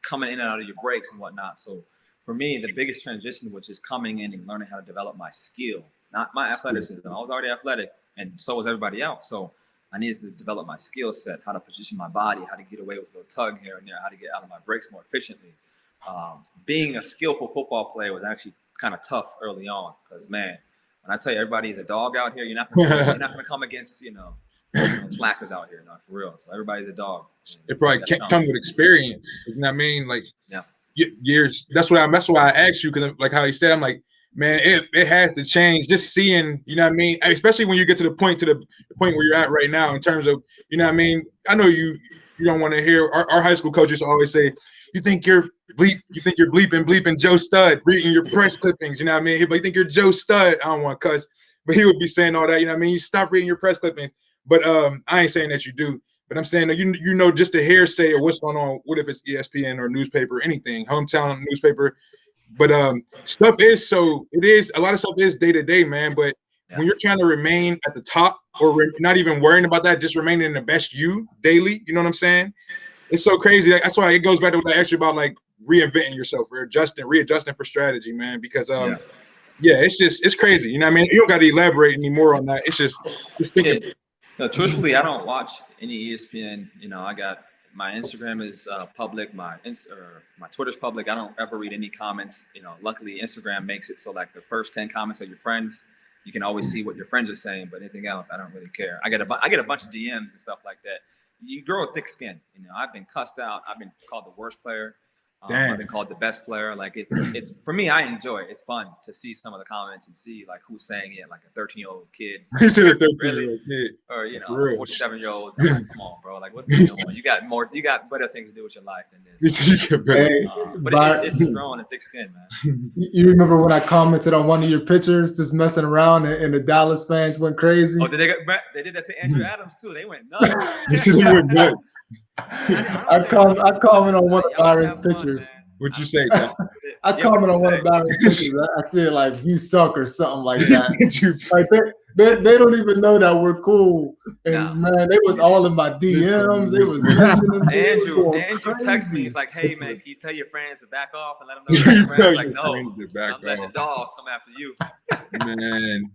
coming in and out of your breaks and whatnot? So for me, the biggest transition was just coming in and learning how to develop my skill. Not my athleticism. I was already athletic, and so was everybody else. So I needed to develop my skill set, how to position my body, how to get away with a little tug here and there, how to get out of my breaks more efficiently. Being a skillful football player was actually kind of tough early on, because, man, when I tell you everybody's a dog out here, you're not going to come against slackers out here, for real. So everybody's a dog. It probably can't come with experience. You know what I mean? Like, years. That's why I asked you, because like how he said, I'm like, man, it has to change. Just seeing, you know what I mean? Especially when you get to the point where you're at right now in terms of, you know what I mean? I know you don't want to hear our high school coaches always say, you think you're bleeping Joe Stud, reading your press clippings, you know what I mean? But you think you're Joe Stud. I don't want to cuss, but he would be saying all that, you know what I mean? You stop reading your press clippings. But I ain't saying that you do. But I'm saying that you know just a hearsay of what's going on. What if it's ESPN or newspaper, anything, hometown newspaper? But stuff is a lot of stuff is day to day, man. But when you're trying to remain at the top, or not even worrying about that, just remaining the best you daily, you know what I'm saying? It's so crazy. That's why it goes back to what I asked you about, like reinventing yourself or readjusting for strategy, man. Because it's crazy. You know what I mean? You don't got to elaborate anymore on that. It's just thinking. No, truthfully, I don't watch any ESPN. I got my Instagram is public. My Twitter's public. I don't ever read any comments. Luckily, Instagram makes it so like the first 10 comments are your friends. You can always see what your friends are saying, but anything else, I don't really care. I get a bunch of DMs and stuff like that. You grow a thick skin. I've been cussed out. I've been called the worst player. I've been called the best player. Like it's for me, I enjoy it. It's fun to see some of the comments and see like who's saying it, like a 13-year-old kid. Really? Kid. Or a 47-year-old. Like, come on, bro. Like what you got better things to do with your life than this. But it's just growing a thick skin, man. You remember when I commented on one of your pictures just messing around and the Dallas fans went crazy? Oh, they did that to Andrew Adams too. They went nuts. They went nuts. I comment on one of Byron's pictures. What'd you say, Tom? I comment on one of Byron's pictures. I said like you suck or something like that. Like they don't even know that we're cool. And man, they was all in my DMs. They was mentioning Andrew texted me. He's like, "Hey man, can you tell your friends to back off and let them know your friends?" Like, no, I'm letting the dogs come after you. Man.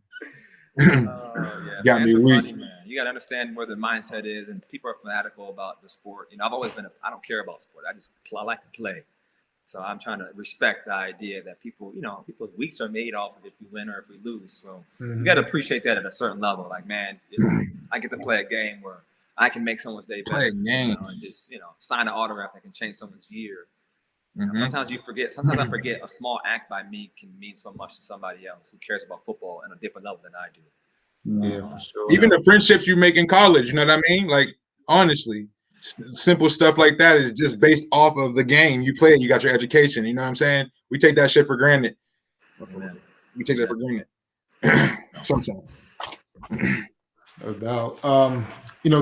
Got me weak. Funny, man. You got to understand where the mindset is, and people are fanatical about the sport. I've always been I don't care about sport. I like to play. So I'm trying to respect the idea that people's weeks are made off of if we win or if we lose. So you got to appreciate that at a certain level. Like, man, I get to play a game where I can make someone's day better, and just sign an autograph that can change someone's year. Sometimes you forget. Sometimes I forget a small act by me can mean so much to somebody else who cares about football on a different level than I do. Yeah, for sure. Even the friendships you make in college, you know what I mean? Like, honestly, simple stuff like that is just based off of the game. You play it, you got your education. You know what I'm saying? We take that shit for granted. We take that for granted sometimes. No doubt.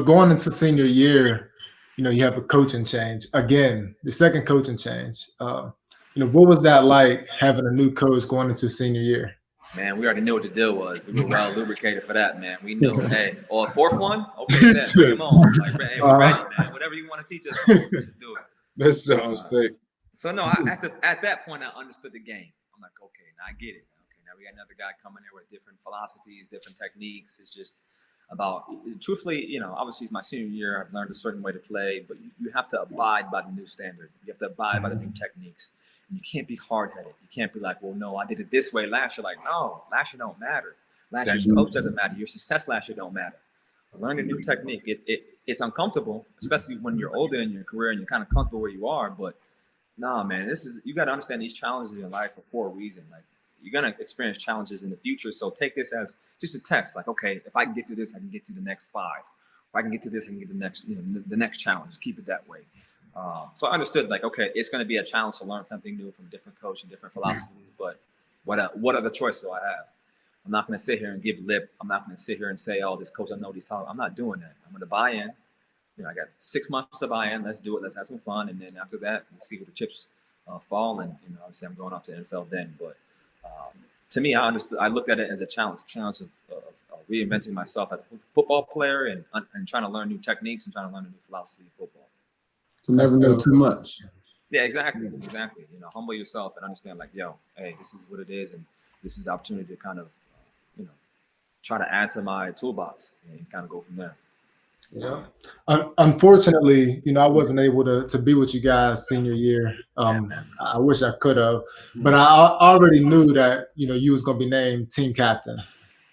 Going into senior year, you have a coaching change. Again, the second coaching change. What was that like having a new coach going into senior year? Man, we already knew what the deal was. We were well lubricated for that, man. We knew, hey, a fourth one? Okay, then, bring them on. Like, hey, we're ready, man. Whatever you want to teach us, let's do it. That sounds sick. So, no, at that point, I understood the game. I'm like, okay, now I get it. Okay, now we got another guy coming there with different philosophies, different techniques. It's just about, truthfully, obviously it's my senior year. I've learned a certain way to play, but you have to abide by the new standard. You have to abide by the new techniques. You can't be hard-headed. You can't be like, well, no, I did it this way last year. Like, no, last year don't matter. Last year's coach doesn't matter. Your success last year don't matter. Learn a new technique. It's uncomfortable, especially when you're older in your career and you're kind of comfortable where you are. But nah, man, you got to understand these challenges in your life for a reason. Like, you're gonna experience challenges in the future. So take this as just a test. Like, okay, if I can get to this, I can get to the next 5. If I can get to this, I can get to the next, the next challenge. Just keep it that way. So I understood, like, okay, it's going to be a challenge to learn something new from different coach and different philosophies. But what other choice do I have? I'm not going to sit here and give lip. I'm not going to sit here and say, oh, this coach, I know these talent. I'm not doing that. I'm going to buy in. I got 6 months to buy in. Let's do it. Let's have some fun. And then after that, we'll see where the chips fall. And obviously, I'm going off to NFL then. But to me, I looked at it as a challenge of reinventing myself as a football player and trying to learn new techniques and trying to learn a new philosophy of football. You never know too much. Yeah, exactly. Humble yourself and understand, like, yo, hey, this is what it is, and this is the opportunity to kind of, try to add to my toolbox and kind of go from there. Yeah. Unfortunately, I wasn't able to be with you guys senior year. I wish I could have, but I already knew that you was going to be named team captain.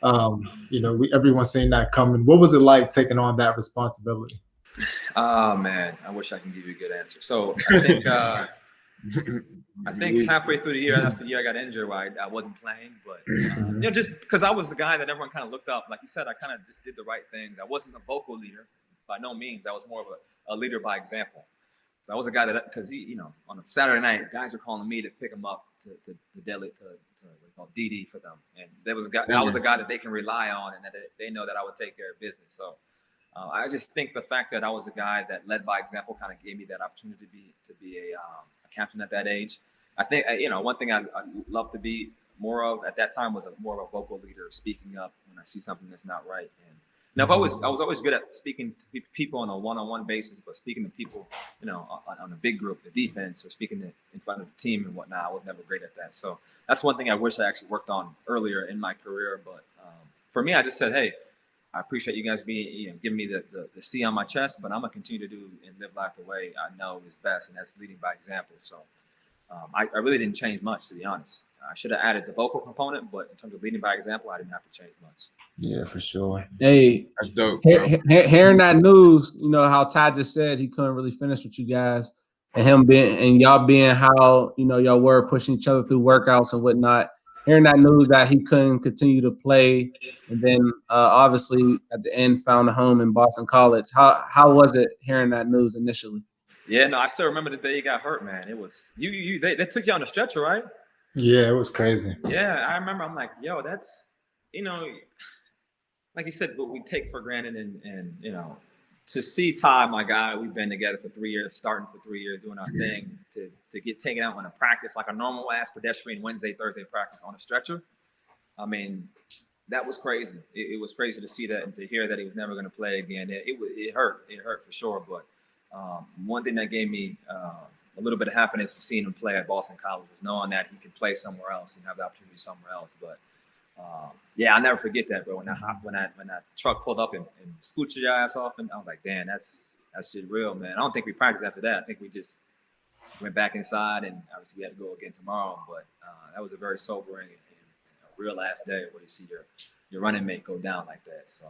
Everyone's seen that coming. What was it like taking on that responsibility? Oh man, I wish I can give you a good answer. So I think halfway through the year, that's the year I got injured. Where I wasn't playing, but just because I was the guy that everyone kind of looked up. Like you said, I kind of just did the right things. I wasn't a vocal leader by no means. I was more of a leader by example. So I was a guy that, because on a Saturday night, guys were calling me to pick them up to deli to what they call DD for them, and there was a guy. I was a guy that they can rely on, and that they know that I would take care of business. So. I just think the fact that I was a guy that led by example kind of gave me that opportunity to be a captain at that age. I think one thing I'd love to be more of at that time was more of a vocal leader, speaking up when I see something that's not right. And now, I was always good at speaking to people on a one-on-one basis, but speaking to people, on a big group, the defense, or speaking in front of the team and whatnot, I was never great at that. So that's one thing I wish I actually worked on earlier in my career. But for me, I just said, hey. I appreciate you guys being, giving me the C on my chest, but I'm gonna continue to do and live life the way I know is best, and that's leading by example. So I really didn't change much, to be honest. I should have added the vocal component, but in terms of leading by example, I didn't have to change much. Yeah, for sure. Hey, that's dope. Hearing that news, how Ty just said he couldn't really finish with you guys, and y'all being how y'all were pushing each other through workouts and whatnot. Hearing that news that he couldn't continue to play, and then obviously at the end found a home in Boston College. How was it hearing that news initially? Yeah, no, I still remember the day he got hurt, man. It was they took you on the stretcher, right? Yeah, it was crazy. Yeah, I remember. I'm like, yo, that's like you said, what we take for granted, and to see Ty, my guy, we've been together for 3 years, starting for 3 years, doing our thing, to get taken out on a practice, like a normal ass pedestrian Wednesday, Thursday practice on a stretcher. I mean, that was crazy. It was crazy to see that and to hear that he was never going to play again. It hurt. It hurt for sure. But one thing that gave me a little bit of happiness was seeing him play at Boston College, was knowing that he could play somewhere else and have the opportunity somewhere else. But yeah, I'll never forget that, bro. When that truck pulled up and scooched your ass off, and I was like, damn, that's shit real, man. I don't think we practiced after that. I think we just went back inside, and obviously we had to go again tomorrow. But that was a very sobering and a real last day where you see your running mate go down like that. So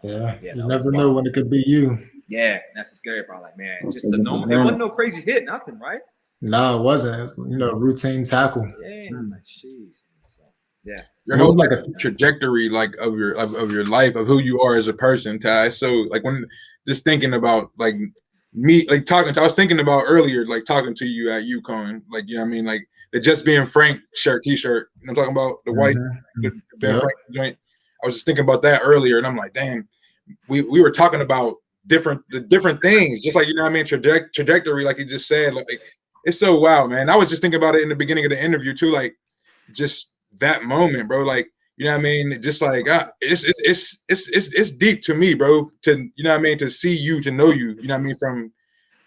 you never know when it could be you. Yeah, that's the scary part. Like, man, just the normal. It wasn't no crazy hit, nothing, right? No, it wasn't. It was, routine tackle. Yeah, like, jeez. So, yeah, your whole like a trajectory like of your life, of who you are as a person, Ty. So like when just thinking about like me, like talking to, I was thinking about earlier, like talking to you at Uconn, like, you know what I mean? Like the Just Being Frank t-shirt, I'm talking about the white, the Ben Frank joint. I was just thinking about that earlier, and I'm like, damn, we were talking about different things, just like, you know what I mean, trajectory, like you just said. Like, it's so wild, man. I was just thinking about it in the beginning of the interview too, like just that moment, bro. Like, you know what I mean? Just like it's deep to me, bro. To, you know what I mean, to see you, to know you, you know what I mean, from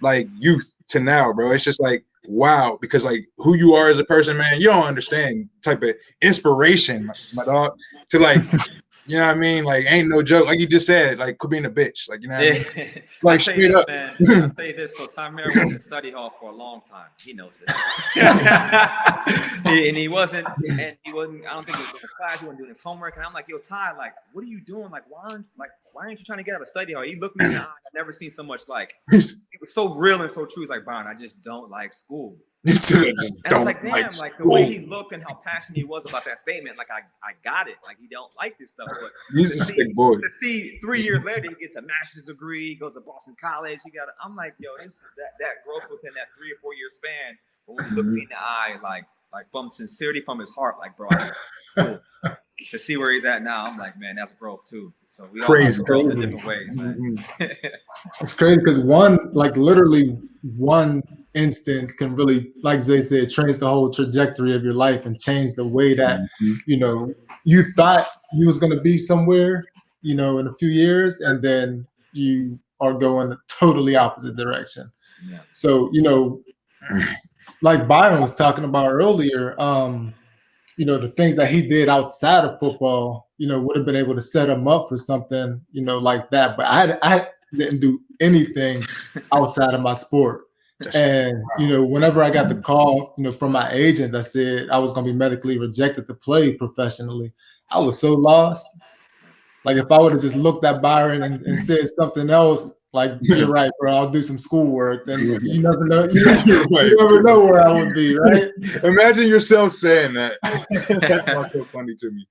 like youth to now, bro. It's just like wow, because like who you are as a person, man, you don't understand type of inspiration, my dog, to like, you know what I mean? Like, ain't no joke. Like you just said, like, quit being a bitch. Like, you know what I mean? Like, straight up. Man, I'll tell you this. So, Tom Mayer was in study hall for a long time. He knows it. and he wasn't, I don't think he was in class. He wasn't doing his homework. And I'm like, yo, Ty, like, what are you doing? Like, why aren't you trying to get out of study hall? He looked me in the eye. I've never seen so much, like, it was so real and so true. He's like, Byron, I just don't like school. And I was like, damn, like the way he looked and how passionate he was about that statement, like I got it. Like he don't like this stuff. But to see 3 years later he gets a master's degree, goes to Boston College. I'm like, yo, that growth within that 3 or 4 year span. But when he looked me in the eye, like from sincerity, from his heart, like, bro, cool. To see where he's at now, I'm like, man, that's growth too. So we all have to grow in different ways, man. It's crazy because literally one instance can really, like Zay said, change the whole trajectory of your life and change the way that, you thought you was going to be somewhere, in a few years, and then you are going the totally opposite direction. Yeah. So, like Byron was talking about earlier, the things that he did outside of football, would have been able to set him up for something, like that. But I didn't do anything outside of my sport. And, whenever I got the call, from my agent that said I was going to be medically rejected to play professionally, I was so lost. Like if I would have just looked at Byron and said something else, like, you're right, bro, I'll do some schoolwork, then you never know. You never know where I would be, right? Imagine yourself saying that. That's so funny to me.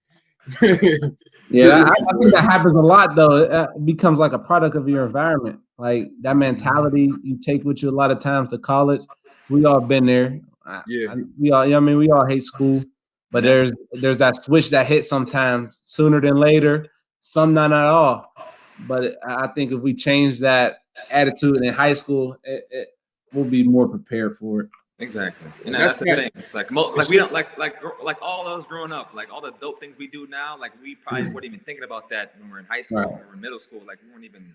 Yeah, I think that happens a lot, though. It becomes like a product of your environment. Like that mentality you take with you a lot of times to college. We all been there. Yeah. We all, we all hate school, but there's that switch that hits sometimes sooner than later, some not at all. But I think if we change that attitude in high school, we'll be more prepared for it. Exactly. That's the thing. It's like we don't like all of us growing up, like all the dope things we do now, like we probably weren't even thinking about that when we were in high school, when we were in middle school. Like we weren't even.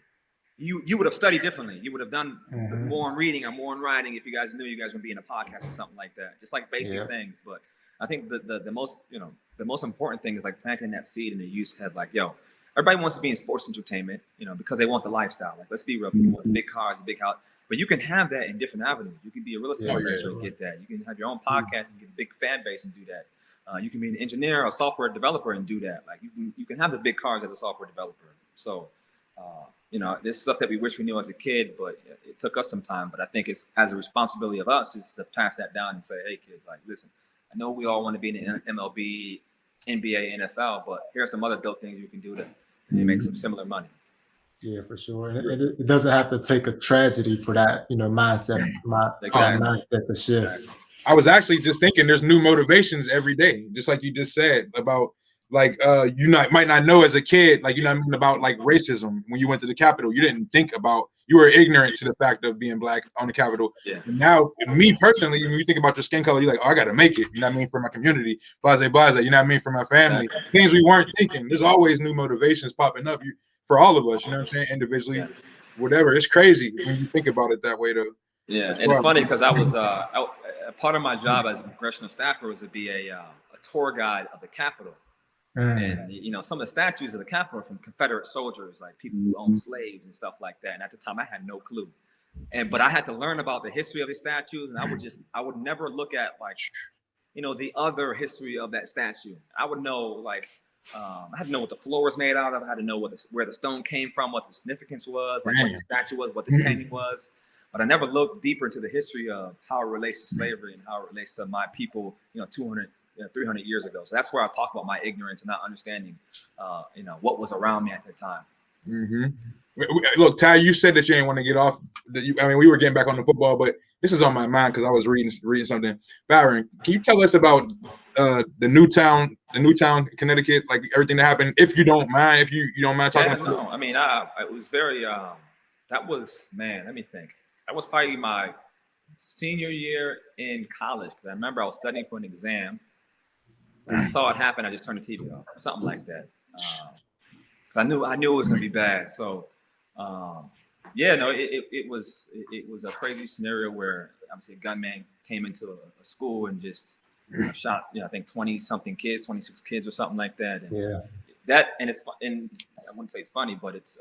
You would have studied differently. You would have done more in reading or more in writing if you guys knew you guys were going to be in a podcast or something like that. Just like basic things. But I think the most important thing is like planting that seed in the youth's head. Like, yo, everybody wants to be in sports entertainment, because they want the lifestyle. Like, let's be real. People want the big cars, the big house. But you can have that in different avenues. You can be a real estate investor and get that. You can have your own podcast and get a big fan base and do that. You can be an engineer or software developer and do that. Like you can have the big cars as a software developer. So, there's stuff that we wish we knew as a kid, but it took us some time. But I think it's as a responsibility of us is to pass that down and say, hey, kids, like, listen, I know we all want to be in the MLB, NBA, NFL, but here are some other dope things you can do to make some similar money. Yeah, for sure. And it doesn't have to take a tragedy for that, mindset to shift. I was actually just thinking there's new motivations every day, just like you just said about like might not know as a kid, like about like racism when you went to the Capitol. You didn't think about, you were ignorant to the fact of being black on the Capitol. Yeah. And now, me personally, when you think about your skin color, you're like, oh, I gotta make it, for my community, blase, for my family. Things we weren't thinking. There's always new motivations popping up for all of us, individually, whatever. It's crazy when you think about it that way though. Yeah, and it's funny because I was part of my job as a congressional staffer was to be a tour guide of the Capitol. And some of the statues of the Capitol are from Confederate soldiers, like people who owned slaves and stuff like that. And at the time, I had no clue. but I had to learn about the history of the statues, and I would never look at like, the other history of that statue. I would know like, I had to know what the floor was made out of. I had to know where the stone came from, what the significance was, like what the statue was, what this painting was. But I never looked deeper into the history of how it relates to slavery and how it relates to my people, 200, 300 years ago. So that's where I talk about my ignorance and not understanding, what was around me at that time. Mm-hmm. Look, Ty, you said that you didn't want to get off. We were getting back on the football, but this is on my mind because I was reading something. Byron, can you tell us about the Newtown, Connecticut, like everything that happened? If you don't mind, talking about it. No, I mean, it was very. That was, man. Let me think. That was probably my senior year in college because I remember I was studying for an exam. When I saw it happen, I just turned the TV off, something like that. I knew it was going to be bad. So, it was a crazy scenario where obviously a gunman came into a school and just shot, I think 20-something kids, 26 kids or something like that. And and I wouldn't say it's funny, but it's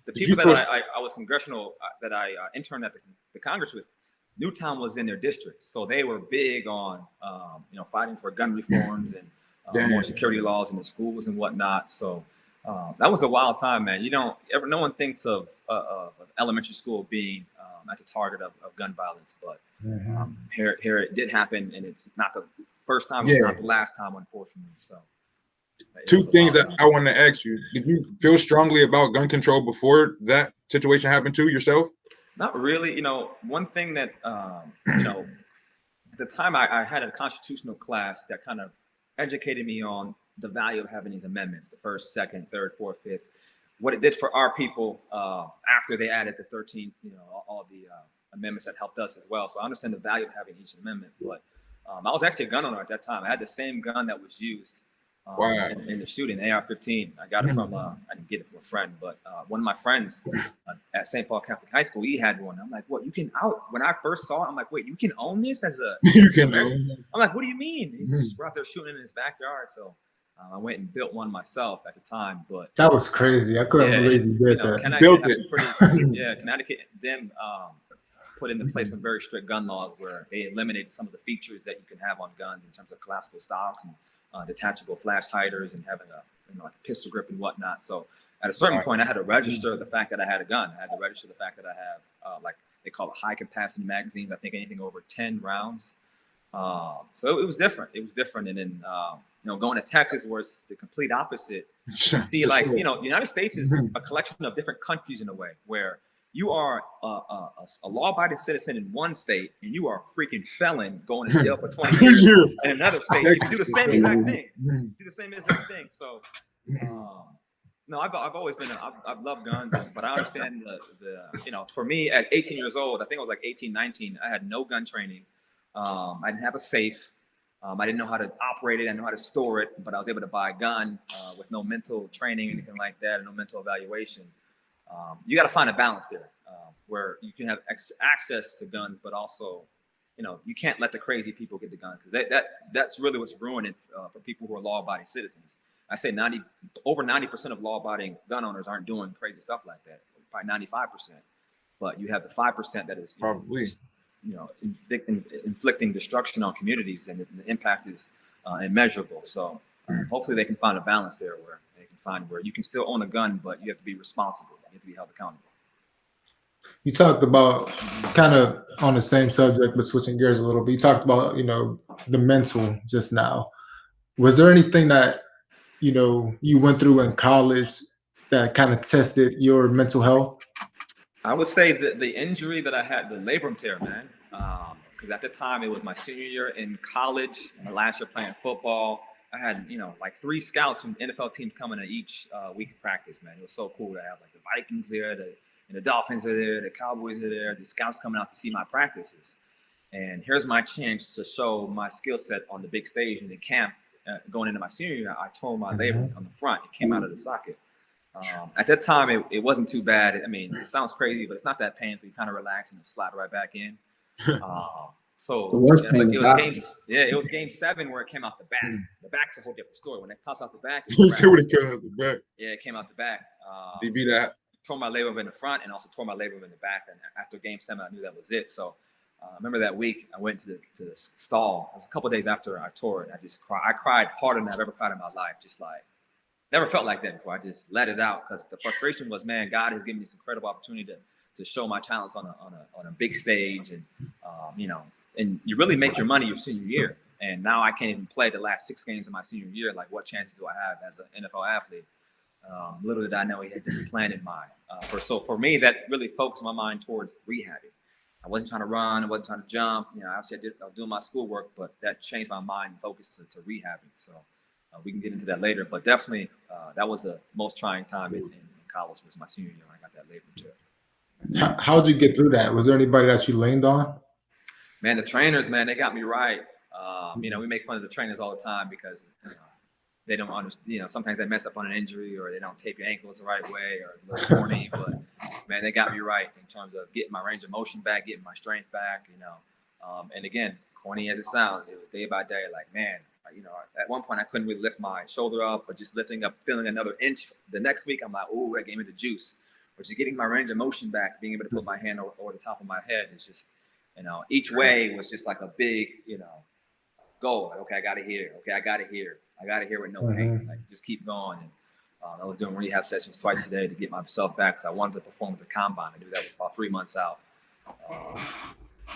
the people that I was congressional, that I interned at the Congress with. Newtown was in their district, so they were big on fighting for gun reforms and more security laws in the schools and whatnot. So that was a wild time, man. No one thinks of elementary school being at the target of gun violence, but here it did happen, and it's not the first time, it's not the last time, unfortunately. So two things that I want to ask you: did you feel strongly about gun control before that situation happened to yourself? Not really. One thing that, at the time I had a constitutional class that kind of educated me on the value of having these amendments, the first, second, third, fourth, fifth, what it did for our people after they added the 13th, all the amendments that helped us as well. So I understand the value of having each amendment, but I was actually a gun owner at that time. I had the same gun that was used in the shooting, AR-15. I got it from, I didn't get it from a friend, but one of my friends at St. Paul Catholic High School, he had one. I'm like, what, you can when I first saw it, I'm like, wait, you can own this as a, you can own it. I'm like, what do you mean? He's just out there shooting in his backyard. So I went and built one myself at the time, but that was crazy. I couldn't believe you did that. Connecticut then put into place some very strict gun laws where they eliminated some of the features that you can have on guns in terms of collapsible stocks and detachable flash hiders and having like a pistol grip and whatnot. So at a certain point, I had to register the fact that I had a gun. I had to register the fact that I have like they call it high capacity magazines. I think anything over 10 rounds. So it was different. It was different. And then going to Texas, where it's the complete opposite. You see, like the United States is a collection of different countries in a way, where you are a law-abiding citizen in one state, and you are a freaking felon going to jail for 20 years in another state. You do the same exact thing. So, no, I've always been. I've loved guns, but I understand the for me at 18 years old, I think I was like 18, 19. I had no gun training. I didn't have a safe. I didn't know how to operate it. I didn't know how to store it, but I was able to buy a gun with no mental training, anything like that, and no mental evaluation. You got to find a balance there where you can have access to guns, but also, you can't let the crazy people get the gun, because that's really what's ruining it for people who are law-abiding citizens. I say over 90% of law-abiding gun owners aren't doing crazy stuff like that, probably 95%. But you have the 5% that is probably inflicting destruction on communities, and the impact is immeasurable. So hopefully they can find a balance there where they can find where you can still own a gun, but you have to be responsible. You have to be held accountable. You talked about, kind of on the same subject, but switching gears a little bit, you talked about, the mental just now. Was there anything that, you went through in college that kind of tested your mental health? I would say that the injury that I had, the labrum tear, man, because at the time it was my senior year in college, my last year playing football. I had, like 3 scouts from NFL teams coming to each week of practice, man. It was so cool to have like the Vikings there, the Dolphins are there, the Cowboys are there, the scouts coming out to see my practices. And here's my chance to show my skill set on the big stage. And in camp, going into my senior year, I tore my labrum on the front. It came out of the socket. At that time, it wasn't too bad. I mean, it sounds crazy, but it's not that painful. You kind of relax and slide right back in. So it was game 7 where it came out the back. The back's a whole different story. When it pops out the back, it came out the back. Yeah, it came out the back. DB that. tore my labrum in the front and also tore my labrum in the back. And after game 7, I knew that was it. So I remember that week I went to the stall. It was a couple of days after I tore it. I just cried. I cried harder than I've ever cried in my life. Just like never felt like that before. I just let it out because the frustration was, man, God has given me this incredible opportunity to show my talents on a big stage, and and you really make your money your senior year. And now I can't even play the last 6 games of my senior year. Like, what chances do I have as an NFL athlete? Little did I know he had this plan in mind. So for me, that really focused my mind towards rehabbing. I wasn't trying to run. I wasn't trying to jump. Obviously I was doing my schoolwork, but that changed my mind and focus to rehabbing. So we can get into that later. But definitely, that was the most trying time in college was my senior year when I got that labrum tear. How did you get through that? Was there anybody that you leaned on? Man, the trainers, man, they got me right. We make fun of the trainers all the time because they don't understand. Sometimes they mess up on an injury or they don't tape your ankles the right way or a little corny. But man, they got me right in terms of getting my range of motion back, getting my strength back. And again, corny as it sounds, it was day by day. Like, man, at one point I couldn't really lift my shoulder up, but just lifting up, feeling another inch. The next week I'm like, oh, that gave me the juice. Which is getting my range of motion back, being able to put my hand over the top of my head is just, each way was just like a big, goal. Like, okay, I got it here. Okay, I got it here. I got it here with no pain. Like, just keep going. And I was doing rehab sessions twice a day to get myself back because I wanted to perform at the combine. I knew that was about 3 months out.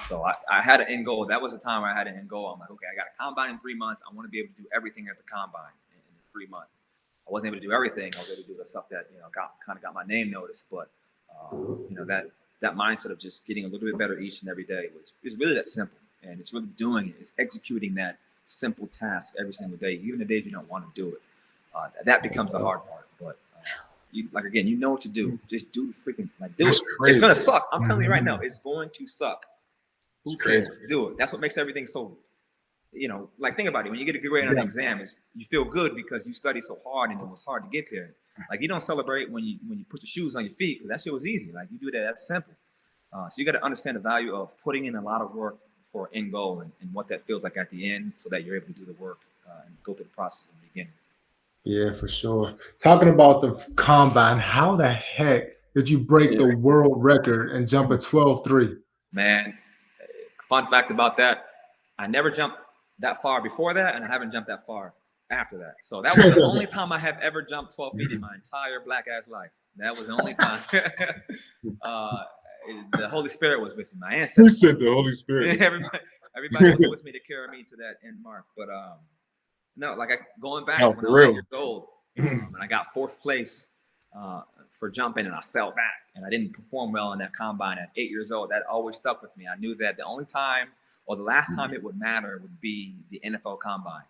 So I had an end goal. That was the time where I had an end goal. I'm like, okay, I got a combine in 3 months. I want to be able to do everything at the combine in 3 months. I wasn't able to do everything. I was able to do the stuff that got my name noticed. But that mindset of just getting a little bit better each and every day is really that simple. And it's really doing it. It's executing that simple task every single day, even the days you don't want to do it. That becomes the hard part. But you know what to do. Just do the freaking do it. It's gonna suck. I'm telling you right now, it's going to suck. Who cares? Do it. That's what makes everything so. Think about it. When you get a good grade on an exam, you feel good because you studied so hard and it was hard to get there. Like, you don't celebrate when you put your shoes on your feet because that shit was easy. Like, you do that. That's simple. So you got to understand the value of putting in a lot of work for an end goal and what that feels like at the end, so that you're able to do the work and go through the process in the beginning. Yeah, for sure. Talking about the combine, how the heck did you break the world record and jump a 12.3? Man, fun fact about that, I never jumped that far before that, and I haven't jumped that far after that. So that was the only time I have ever jumped 12 feet in my entire black ass life. That was the only time. The Holy Spirit was with me. My ancestors. Who said the Holy Spirit? Everybody was with me to carry me to that end mark. But no, going back when I was 8 years old, and I got 4th place for jumping, and I fell back, and I didn't perform well in that combine at 8 years old. That always stuck with me. I knew that the only time or the last time it would matter would be the NFL combine.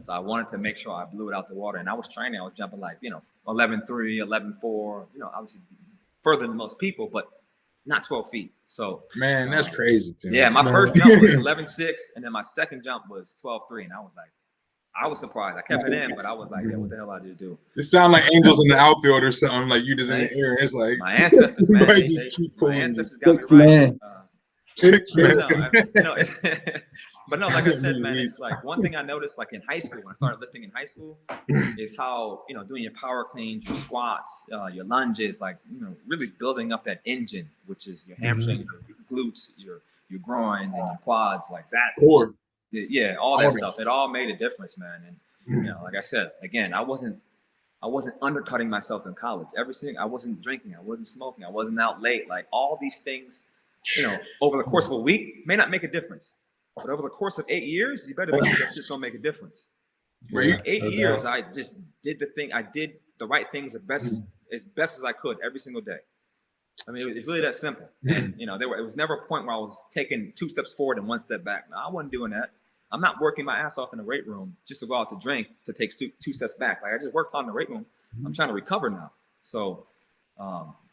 So I wanted to make sure I blew it out the water. And I was training. I was jumping 11.3, 11.4, obviously further than most people, but not 12 feet. So, man, that's crazy, Tim. Yeah, my first jump was 11.6, and then my second jump was 12.3. And I was surprised. I kept it in, but I was like, yeah, what the hell I just do? It sounds like angels in the outfield or something, like you just in the air. It's like my ancestors, man. My ancestors got me right. But no, like I said, man, it's like one thing I noticed, like in high school, when I started lifting in high school, is how, doing your power cleans, your squats, your lunges, really building up that engine, which is your hamstrings, your glutes, your groins, and your quads, like that. Or yeah, all that stuff. It all made a difference, man. And like I said, again, I wasn't undercutting myself in college. I wasn't drinking, I wasn't smoking, I wasn't out late. Like, all these things, over the course of a week may not make a difference. But over the course of 8 years, you better believe that's just gonna make a difference. For 8 years, I just did the thing. I did the right things as best as I could every single day. I mean, it's really that simple. And it was never a point where I was taking 2 steps forward and 1 step back. No, I wasn't doing that. I'm not working my ass off in the weight room just to go out to drink to take 2 steps back. Like, I just worked on the weight room. I'm trying to recover now. So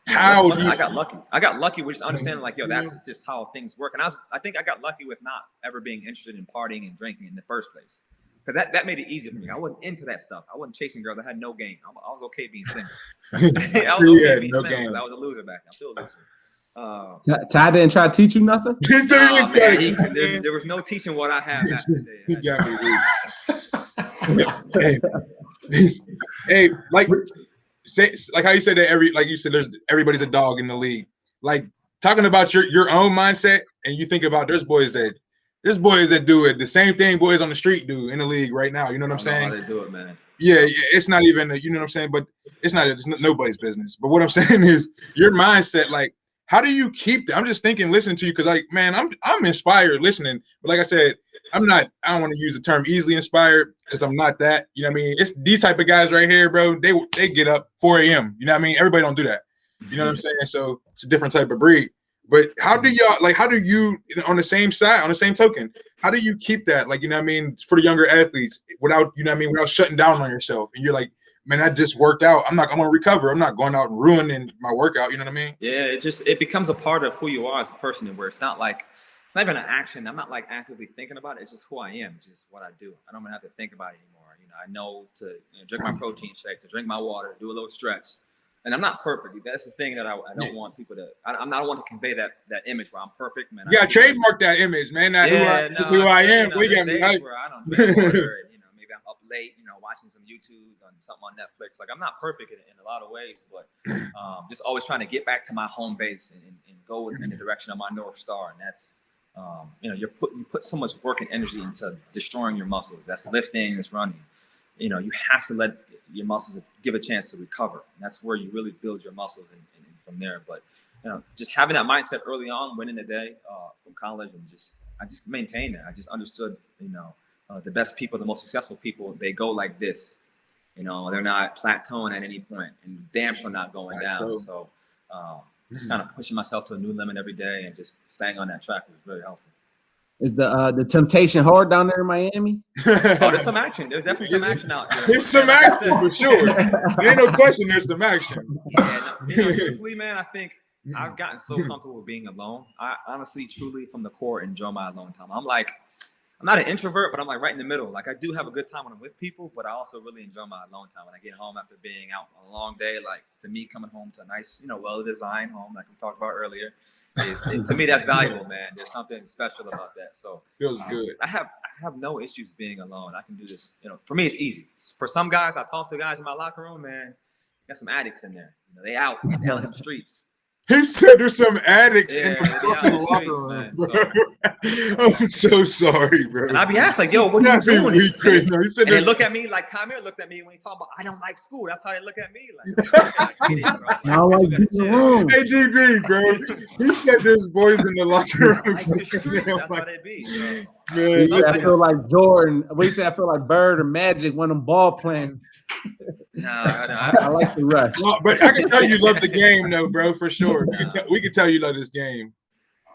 I got lucky. I got lucky with just understanding, that's just how things work. And I think I got lucky with not ever being interested in partying and drinking in the first place, because that made it easier for me. I wasn't into that stuff. I wasn't chasing girls. I had no game. I was okay being single. I was okay being single. I was a loser back then. I'm still a loser. Ty didn't try to teach you nothing? There was no teaching what I have. He got me weak. Hey, like, like how you said that everybody's a dog in the league. Like talking about your own mindset, and you think about there's boys that do it the same thing boys on the street do in the league right now. You know what I'm saying? How they do it, man. Yeah, it's not even, you know what I'm saying? But it's nobody's business. But what I'm saying is your mindset, like, how do you keep that? I'm just thinking, listening to you, because, like, man, I'm inspired listening. But like I said, I don't want to use the term easily inspired because I'm not that. You know what I mean? It's these type of guys right here, bro. They get up 4 a.m. You know what I mean? Everybody don't do that. You know what I'm saying? So it's a different type of breed. But how do you, on the same side, on the same token, how do you keep that, like, you know what I mean, for the younger athletes without, you know what I mean, without shutting down on yourself? And you're like, man, I just worked out. I'm going to recover. I'm not going out and ruining my workout. You know what I mean? Yeah, it becomes a part of who you are as a person, where it's not even an action. I'm not like actively thinking about it. It's just who I am. It's just what I do. I don't even have to think about it anymore. You know, I know to drink my protein shake, to drink my water, do a little stretch. And I'm not perfect. That's the thing that I don't want people to. I'm not one to convey that image where I'm perfect, man. Yeah, trademark that image, man. Who I am. We got me. Where I don't drink water. Maybe I'm up late, watching some YouTube on something on Netflix. Like, I'm not perfect in a lot of ways, but just always trying to get back to my home base and go in the direction of my North Star. And that's, you put so much work and energy into destroying your muscles. That's lifting, that's running. You have to let your muscles give a chance to recover. And that's where you really build your muscles and from there. But, just having that mindset early on, winning the day from college, and I just maintained that. I just understood, the best people, the most successful people, they go like this. They're not plateauing at any point, and damn sure not going down. So just kind of pushing myself to a new limit every day and just staying on that track was very helpful. Is the temptation hard down there in Miami? There's some action. There's definitely some action out there. There's some action for sure. There ain't no question. There's some action. And, truthfully, man, I think I've gotten so comfortable with being alone. I honestly, truly, from the core, enjoy my alone time. I'm not an introvert, but I'm like right in the middle. Like, I do have a good time when I'm with people, but I also really enjoy my alone time when I get home after being out on a long day. Like, to me, coming home to a nice, well-designed home, like we talked about earlier, to me, that's valuable, man. There's something special about that. So feels good. I have no issues being alone. I can do this. For me, it's easy. For some guys, I talk to guys in my locker room, man. Got some addicts in there. They out in the streets. He said there's some addicts in the locker room, bro. I'm so sorry, bro. And I'd be asked, like, yo, what are you doing? And they look at me like Tamir looked at me when he talked about, I don't like school. That's how they look at me. Like, I like being alone. Hey, GB, bro. He said there's boys in the locker room. Like the street. That's how they be. Man, I feel like Jordan. What you say? I feel like Bird or Magic when them ball playing. No, I like the rush. Well, but I can tell you love the game, though, bro, for sure. We can tell you love this game.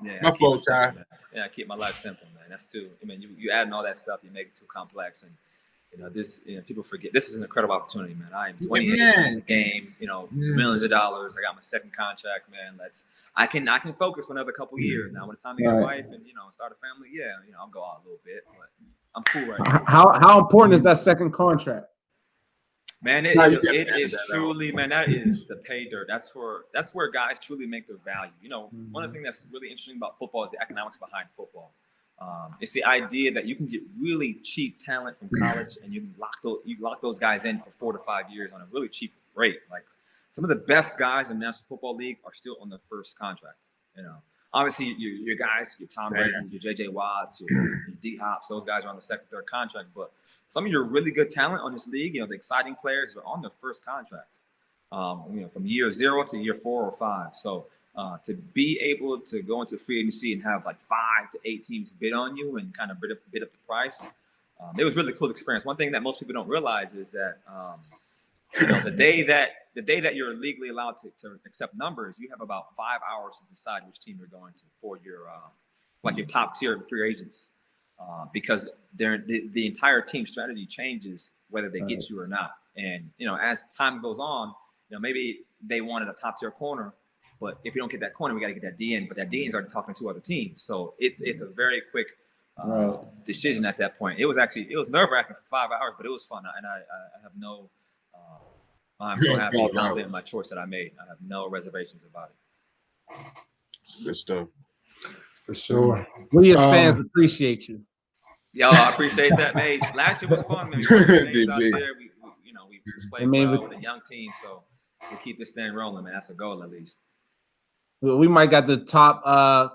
Yeah, my fault, Ty. Yeah, I keep my life simple, man. That's too. I mean, you adding all that stuff, you make it too complex, and people forget. This is an incredible opportunity, man. I am 20 years in the game. Millions of dollars. I got my second contract, man. I can focus for another couple years now. When it's time to get a wife and start a family, I'll go out a little bit, but I'm cool right now. How important is that second contract? Man, it is truly, man, that is the pay dirt. That's where guys truly make their value. One of the things that's really interesting about football is the economics behind football. It's the idea that you can get really cheap talent from college, and you lock those guys in for 4 to 5 years on a really cheap rate. Like, some of the best guys in the National Football League are still on their first contract. Obviously your guys, your Tom Brady, your JJ Watts, your D Hops, those guys are on the second, third contract, but some of your really good talent on this league, the exciting players are on their first contract, from year 0 to year 4 or 5. So to be able to go into free agency and have like 5 to 8 teams bid on you and kind of bid up the price, it was really cool experience. One thing that most people don't realize is that the day that you're legally allowed to accept numbers, you have about 5 hours to decide which team you're going to for your top tier free agents. Because the entire team strategy changes whether they get you or not. And, as time goes on, maybe they wanted a top tier corner, but if you don't get that corner, we got to get that DN, but that DN is already talking to 2 other teams. So it's a very quick decision at that point. It was nerve-wracking for 5 hours, but it was fun. And I have no, I'm so happy with my choice that I made. I have no reservations about it. Good stuff. For sure. We as fans appreciate you. Yo, I appreciate that, man. Last year was fun, man. We played out there. We played well with a young team, so we'll keep this thing rolling, man. That's a goal at least. We might got the top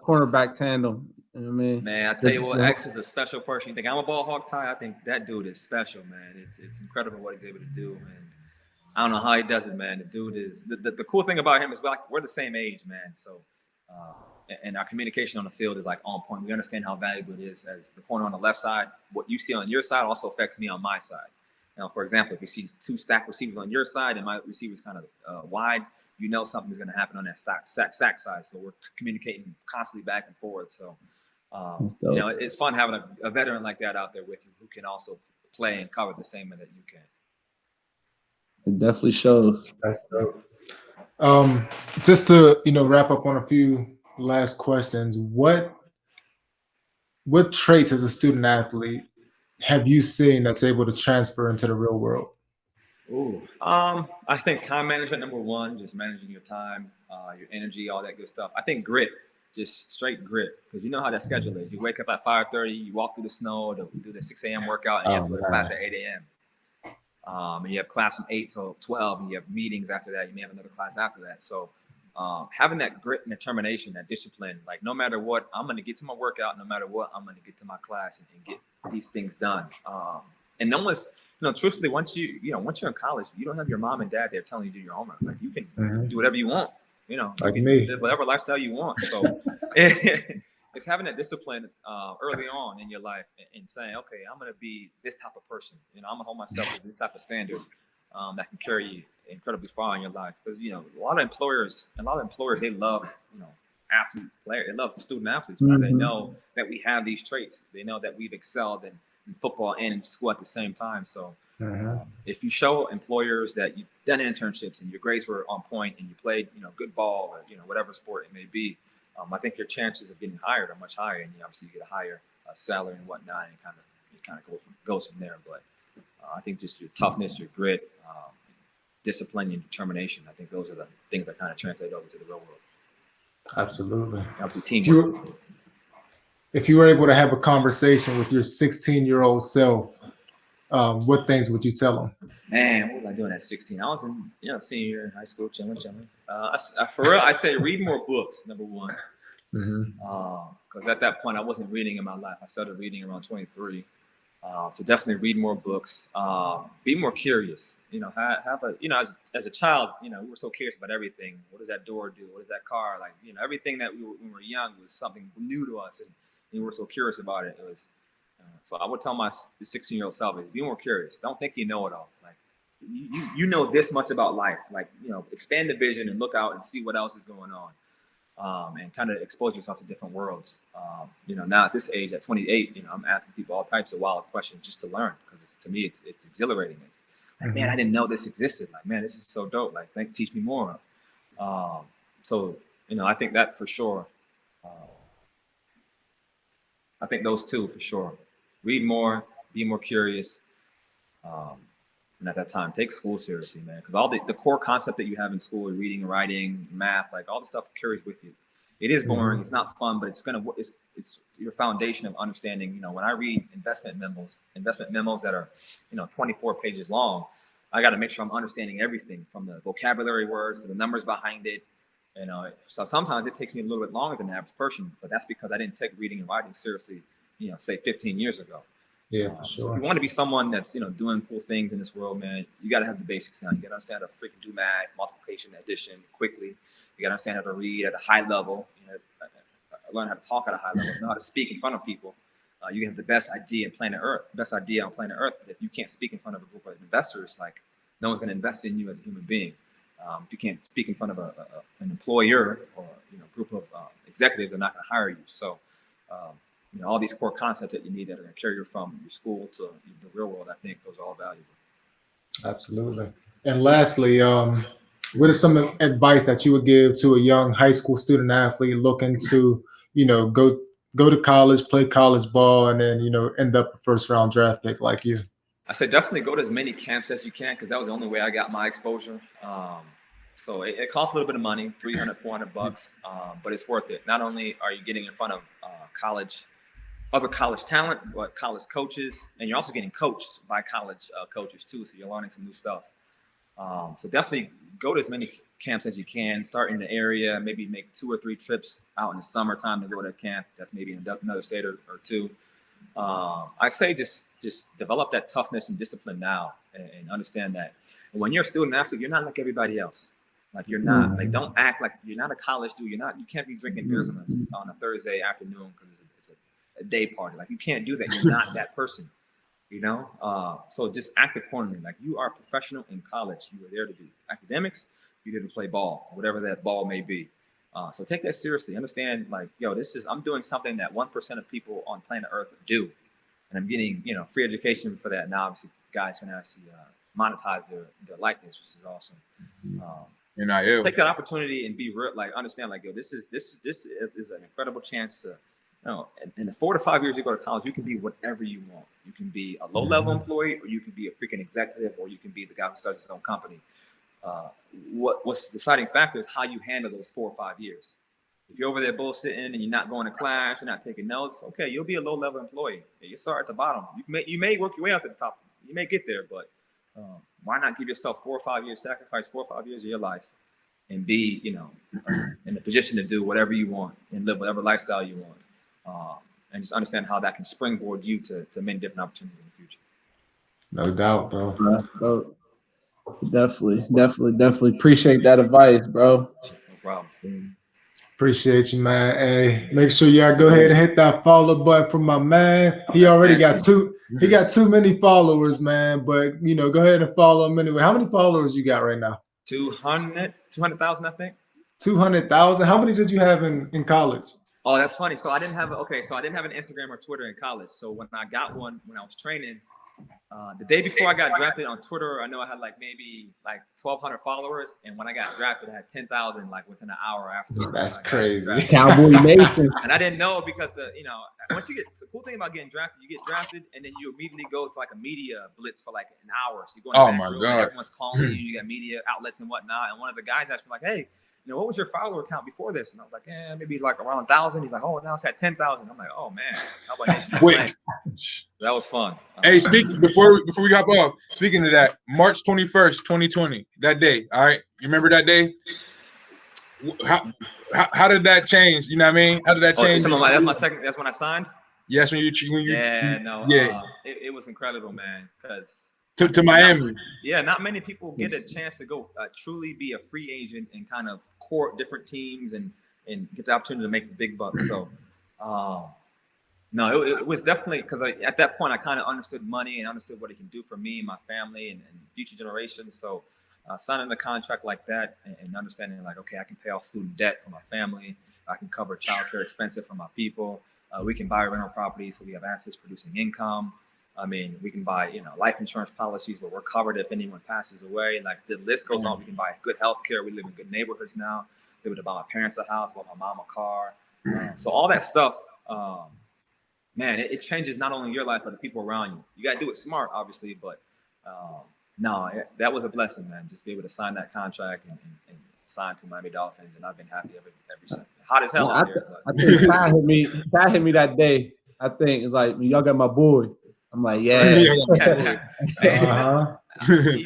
cornerback tandem. You know what I mean? Man, I tell you what, X is a special person. You think I'm a ball hog, Ty? I think that dude is special, man. It's incredible what he's able to do, and I don't know how he does it, man. The dude is the cool thing about him is we're the same age, man. So, and our communication on the field is like on point. We understand how valuable it is as the corner on the left side. What you see on your side also affects me on my side. Now, for example, if you see two stacked receivers on your side and my receiver's kind of wide, you know something's going to happen on that stack side. So we're communicating constantly back and forth. So, you know, it's fun having a veteran like that out there with you who can also play and cover the same way that you can. It definitely shows. That's dope. Just to, you know, wrap up on a few last questions. What traits as a student athlete have you seen that's able to transfer into the real world? Ooh, I think time management, number one, just managing your time, your energy, all that good stuff. I think grit, just straight grit, because you know how that schedule is. You wake up at 5:30, you walk through the snow to do the 6 a.m. workout, and you have to go to class at 8 a.m. And you have class from 8 to 12, and you have meetings after that. You may have another class after that. So having that grit and determination, that discipline, like no matter what, I'm going to get to my workout. No matter what, I'm going to get to my class and get these things done. And no one's, you know, truthfully, once you're in college, you don't have your mom and dad there telling you to do your homework. Like you can do whatever you want, you know, like you me, live whatever lifestyle you want. So it's having that discipline early on in your life and saying, okay, I'm going to be this type of person. You know, I'm going to hold myself to this type of standard that can carry you incredibly far in your life. Because, you know, a lot of employers, they love, you know, athlete players. They love student athletes. Right? They know that we have these traits. They know that we've excelled in football and in school at the same time. So if you show employers that you've done internships and your grades were on point and you played, you know, good ball or, you know, whatever sport it may be, I think your chances of getting hired are much higher, and you obviously get a higher salary and whatnot, and it kind of goes from there. But I think just your toughness, your grit, discipline, and determination. I think those are the things that kind of translate over to the real world. Absolutely. Obviously, teamwork. If you were able to have a conversation with your 16-year-old self, what things would you tell him? Man, what was I doing at 16? I was in, you know, senior year in high school, chilling. For real, I say read more books, number one. Because at that point, I wasn't reading in my life. I started reading around 23. So definitely read more books. Be more curious. You know, have a, you know, as a child, you know, we were so curious about everything. What does that door do? What does that car like? You know, everything that when we were young was something new to us, and we were so curious about it. It was. So I would tell my 16-year-old self is be more curious. Don't think you know it all. Like you know this much about life. Like, you know, expand the vision and look out and see what else is going on, and kind of expose yourself to different worlds. You know, now at this age, at 28, you know, I'm asking people all types of wild questions just to learn, because to me it's exhilarating. It's like, man, I didn't know this existed. Like, man, this is so dope. Like, teach me more. So, you know, I think that for sure. I think those two for sure. Read more, be more curious, and at that time, take school seriously, man. Because all the core concept that you have in school, reading, writing, math, like all the stuff carries with you. It is boring, it's not fun, but it's your foundation of understanding. You know, when I read investment memos that are, you know, 24 pages long, I got to make sure I'm understanding everything from the vocabulary words to the numbers behind it. You know, so sometimes it takes me a little bit longer than the average person, but that's because I didn't take reading and writing seriously, you know, say 15 years ago. Yeah, for sure. So if you want to be someone that's, you know, doing cool things in this world, man, you got to have the basics down. You got to understand how to freaking do math, multiplication, addition quickly. You got to understand how to read at a high level. You know, learn how to talk at a high level. Know how to speak in front of people. You can have the best idea on planet Earth. But if you can't speak in front of a group of investors, like, no one's going to invest in you as a human being. If you can't speak in front of an employer or, you know, group of executives, they're not going to hire you. So, you know, all these core concepts that you need that are going to carry you from your school to the real world, I think those are all valuable. Absolutely. And lastly, what is some advice that you would give to a young high school student athlete looking to, you know, go to college, play college ball, and then, you know, end up a first-round draft pick like you? I say definitely go to as many camps as you can, because that was the only way I got my exposure. So it costs a little bit of money, $300, $400, but it's worth it. Not only are you getting in front of other college talent, but college coaches, and you're also getting coached by college coaches too. So you're learning some new stuff. So definitely go to as many camps as you can. Start in the area, maybe make 2 or 3 trips out in the summertime to go to a camp that's maybe in another state or 2. I say just develop that toughness and discipline now, and understand that when you're a student athlete, you're not like everybody else. Like you're not. Like don't act like you're not a college dude. You can't be drinking beers on a Thursday afternoon because it's a day party. Like you can't do that. You're not that person. You know, so just act accordingly. Like you are a professional in college. You are there to do academics. You're there to play ball, whatever that ball may be. So take that seriously. Understand, like, yo, I'm doing something that 1% of people on planet Earth do, and I'm getting, free education for that. Now, obviously, guys can actually monetize their likeness, which is awesome. Take that opportunity and be real. Like, understand, like, yo, this is an incredible chance to. In the 4 to 5 years you go to college, you can be whatever you want. You can be a low-level employee, or you can be a freaking executive, or you can be the guy who starts his own company. What's the deciding factor is how you handle those 4 or 5 years. If you're over there bullshitting and you're not going to class, you're not taking notes, okay, you'll be a low-level employee. You start at the bottom. You may work your way up to the top. You may get there, but why not give yourself 4 or 5 years, sacrifice 4 or 5 years of your life, and be, in a position to do whatever you want and live whatever lifestyle you want. And just understand how that can springboard you to many different opportunities in the future. No doubt, bro. Definitely appreciate that advice, bro. No problem. Appreciate you, man. Hey, make sure y'all go ahead and hit that follow button for my man. He already got he got too many followers, man. But go ahead and follow him anyway. How many followers you got right now? 200,000, I think. 200,000. How many did you have in college? Oh, that's funny. So I didn't have an Instagram or Twitter in college. So when I got one, when I was training, the day before I got drafted on Twitter, I know I had maybe 1,200 followers. And when I got drafted, I had 10,000 within an hour after. That's crazy. Cowboy Nation. And I didn't know because once you the cool thing about getting drafted, you get drafted and then you immediately go to a media blitz for an hour. So you go in the back room, and everyone's calling you. You got media outlets and whatnot. And one of the guys asked me hey, what was your follower count before this? And I was like, maybe around 1,000. He's like, oh, now it's at 10,000. I'm like, oh man, how about Nation? Wait, that was fun. Hey, before we hop off, speaking of that, March 21st, 2020, that day. All right, you remember that day? How did that change? You know what I mean? How did that change? That's my second. That's when I signed. Yes, when you. It was incredible, man. Because. To Miami. Not many people get a chance to go truly be a free agent and kind of court different teams and get the opportunity to make the big bucks. So, it was definitely because at that point I kind of understood money and understood what it can do for me and my family and future generations. So, signing a contract like that and understanding okay, I can pay off student debt for my family. I can cover childcare expenses for my people. We can buy rental properties so we have assets producing income. I mean, we can buy, life insurance policies where we're covered if anyone passes away. The list goes on. We can buy good health care. We live in good neighborhoods now. I was able to buy my parents a house, buy my mom a car. So all that stuff, man, it changes not only your life, but the people around you. You got to do it smart, obviously. But that was a blessing, man. Just be able to sign that contract and sign to Miami Dolphins. And I've been happy ever since. Hot as hell out here. I think Ty hit me that day. I think it's y'all got my boy. I'm like, yeah. You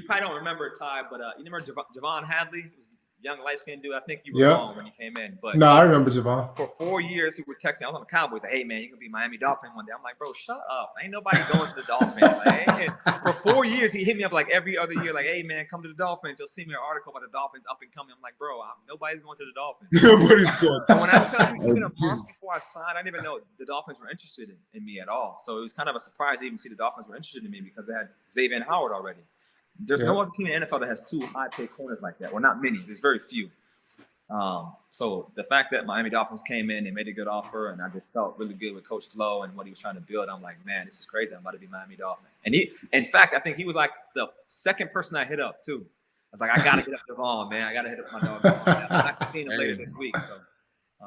probably don't remember Ty, but you remember Javon Hadley? He was a young, light-skinned dude. I think you were wrong when he came in. But no, I remember Javon. For 4 years, he would text me. I was on the Cowboys. Hey, man, you're going to be Miami Dolphin one day. I'm like, bro, shut up. Ain't nobody going to the Dolphins. For 4 years, he hit me up every other year. Hey, man, come to the Dolphins. He'll see me an article about the Dolphins up and coming. I'm like, bro, nobody's going to the Dolphins. Nobody's going. So when I tell you, even a month before I signed, I didn't even know the Dolphins were interested in me at all. So it was kind of a surprise to even see the Dolphins were interested in me because they had Xavier Howard already. There's no other team in the NFL that has 2 high-paid corners like that. Well, not many. There's very few. So the fact that Miami Dolphins came in and made a good offer, and I just felt really good with Coach Flo and what he was trying to build. I'm like, man, this is crazy. I'm about to be Miami Dolphin. And in fact, I think he was the second person I hit up too. I was like, I gotta hit up Javon, man. I gotta hit up my dog. I can see him later this week. So.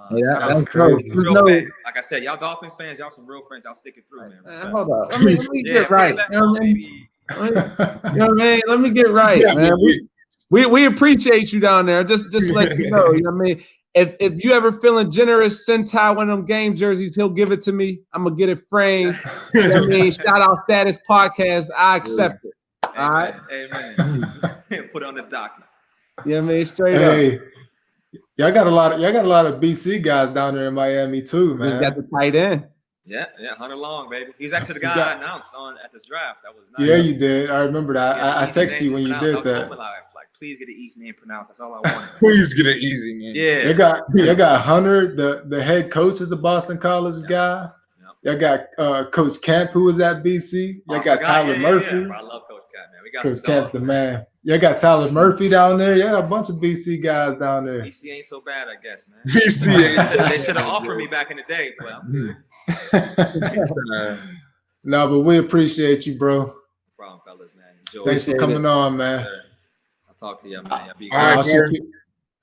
That's crazy. Like I said, y'all Dolphins fans, y'all some real friends. Y'all stick it through, man. Hold up. Let me get right. You know what I mean? Let me get right, man. We appreciate you down there. Just let you know. You know what I mean? If you ever feeling generous, send Ty one of them game jerseys. He'll give it to me. I'm gonna get it framed. You know what I mean? Shout out Status Podcast. I accept it. All right. Amen. Put it on the docket. Yeah, man, straight up. Hey, y'all got a lot of BC guys down there in Miami too, Just man. got the tight end. Yeah, Hunter Long, baby. He's actually the guy I announced at this draft. That was nice. Yeah, you did. I remember that. Yeah, I texted you when you did I was that. hoping, like, please get an easy name pronounced. That's all I wanted. Please get it easy, man. Yeah. They got Hunter, the head coach of the Boston College guy. Y'all got Coach Camp, who was at BC. Y'all got Tyler Murphy. I love Coach Camp, man. We got Coach Camp's the man. Y'all got Tyler Murphy down there. Yeah, a bunch of BC guys down there. BC ain't so bad, I guess, man. BC ain't. They should have offered me back in the day, but I'm good. No, but we appreciate you, bro. No problem, fellas, man. Enjoy. Thanks for coming on, man. Yes, I'll talk to you, man. Y'all be good. All right,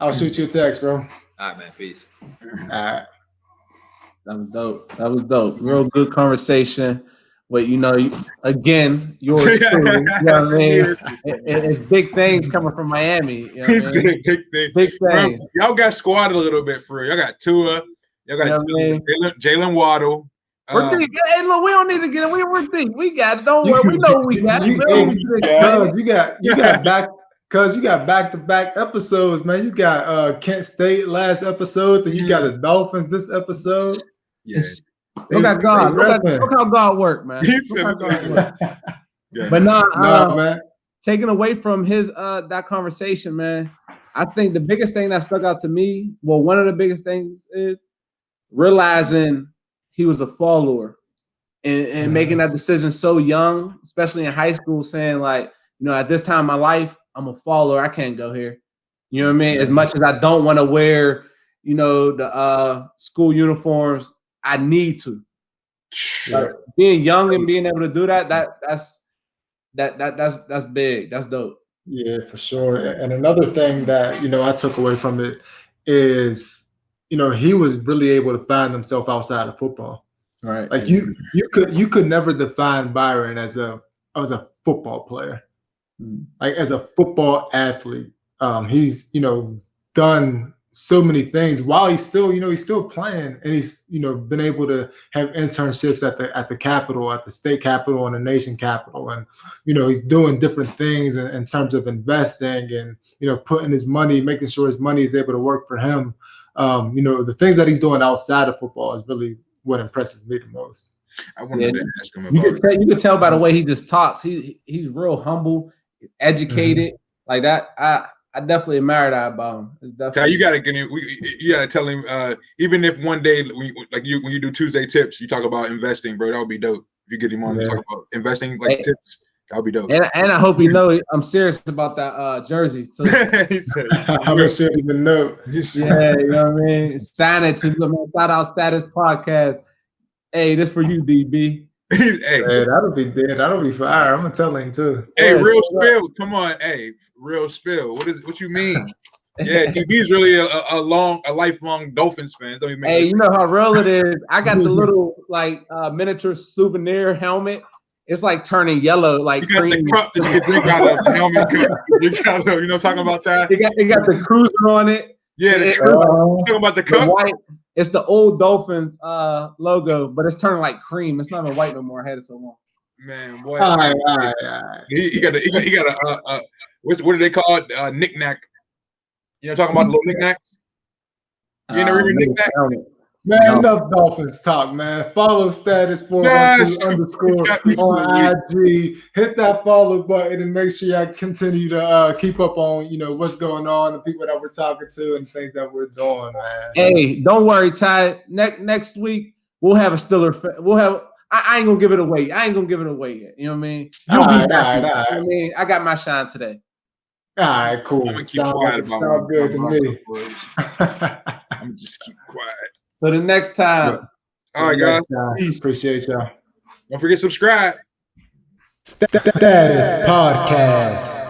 I'll shoot you a text, bro. All right, man. Peace. All right. That was dope. Real good conversation. But again, yours too. You know what I mean? It's big things coming from Miami. You know what I mean? Big things. Y'all got squad a little bit for real. Y'all got Tua. Y'all got Jalen Waddle. We're deep. Hey, look, we don't need to get it. We're deep. We got it. Don't worry. We know what we got. You got back-to-back episodes, man. You got Kent State last episode, then you got the Dolphins this episode. Yes. Look at God. Look how God worked, man. But man, taking away from his that conversation, man, I think the biggest thing that stuck out to me, well, one of the biggest things is realizing he was a follower and making that decision so young, especially in high school, saying like, at this time in my life, I'm a follower. I can't go here. You know what I mean? As much as I don't want to wear, the school uniforms, I need to. Like, being young and being able to do that's big. That's dope. Yeah, for sure. And another thing that I took away from it is he was really able to find himself outside of football. All right. Like you could never define Byron as a football player. Like as a football athlete. He's done so many things while he's still playing, and he's been able to have internships at the Capitol, at the state Capitol, and the nation Capitol, and he's doing different things in terms of investing and putting his money, making sure his money is able to work for him. The things that he's doing outside of football is really what impresses me the most. I wanted to ask him about you can tell by the way he just talks. He's real humble, educated, like that. I definitely admire that about him. You gotta tell him. Even if one day, when you do Tuesday tips, you talk about investing, bro. That would be dope. If you get him on to talk about investing, tips, that would be dope. And I hope you know I'm serious about that jersey too. I'm sure even know. Yeah, you know what I mean. Sign it to me. Shout out Status Podcast. Hey, this for you, DB. Hey, that'll be fire. I'm gonna tell him too. Hey, real spill. Come on, hey, real spill. What you mean? Yeah, DB's really a lifelong Dolphins fan. Hey, you know how real it is. I got the little miniature souvenir helmet. It's like turning yellow, like you got cream. the cup that you can drink out of the helmet. You got talking about that. It got the cruiser on it. Yeah, talking about the cup. White. It's the old Dolphins logo, but it's turning like cream. It's not even white no more. I had it so long. Man, boy. All right. He got a what do they call it? Knick-knack. Talking about the little knick-knacks? You ain't never even knick-knack? Man, enough Dolphins talk, man. Follow Status 412 _ on IG. Hit that follow button and make sure y'all continue to keep up on what's going on, the people that we're talking to, and things that we're doing, man. Hey, don't worry, Ty. Next week we'll have a Stiller. We'll have. I ain't gonna give it away. I ain't gonna give it away yet. You know what I mean? All right. I mean, I got my shine today. All right, cool. I'm gonna keep quiet about good to me. I'm just keep quiet. So the next time. All right, guys. Appreciate y'all. Don't forget to subscribe. Status Podcast.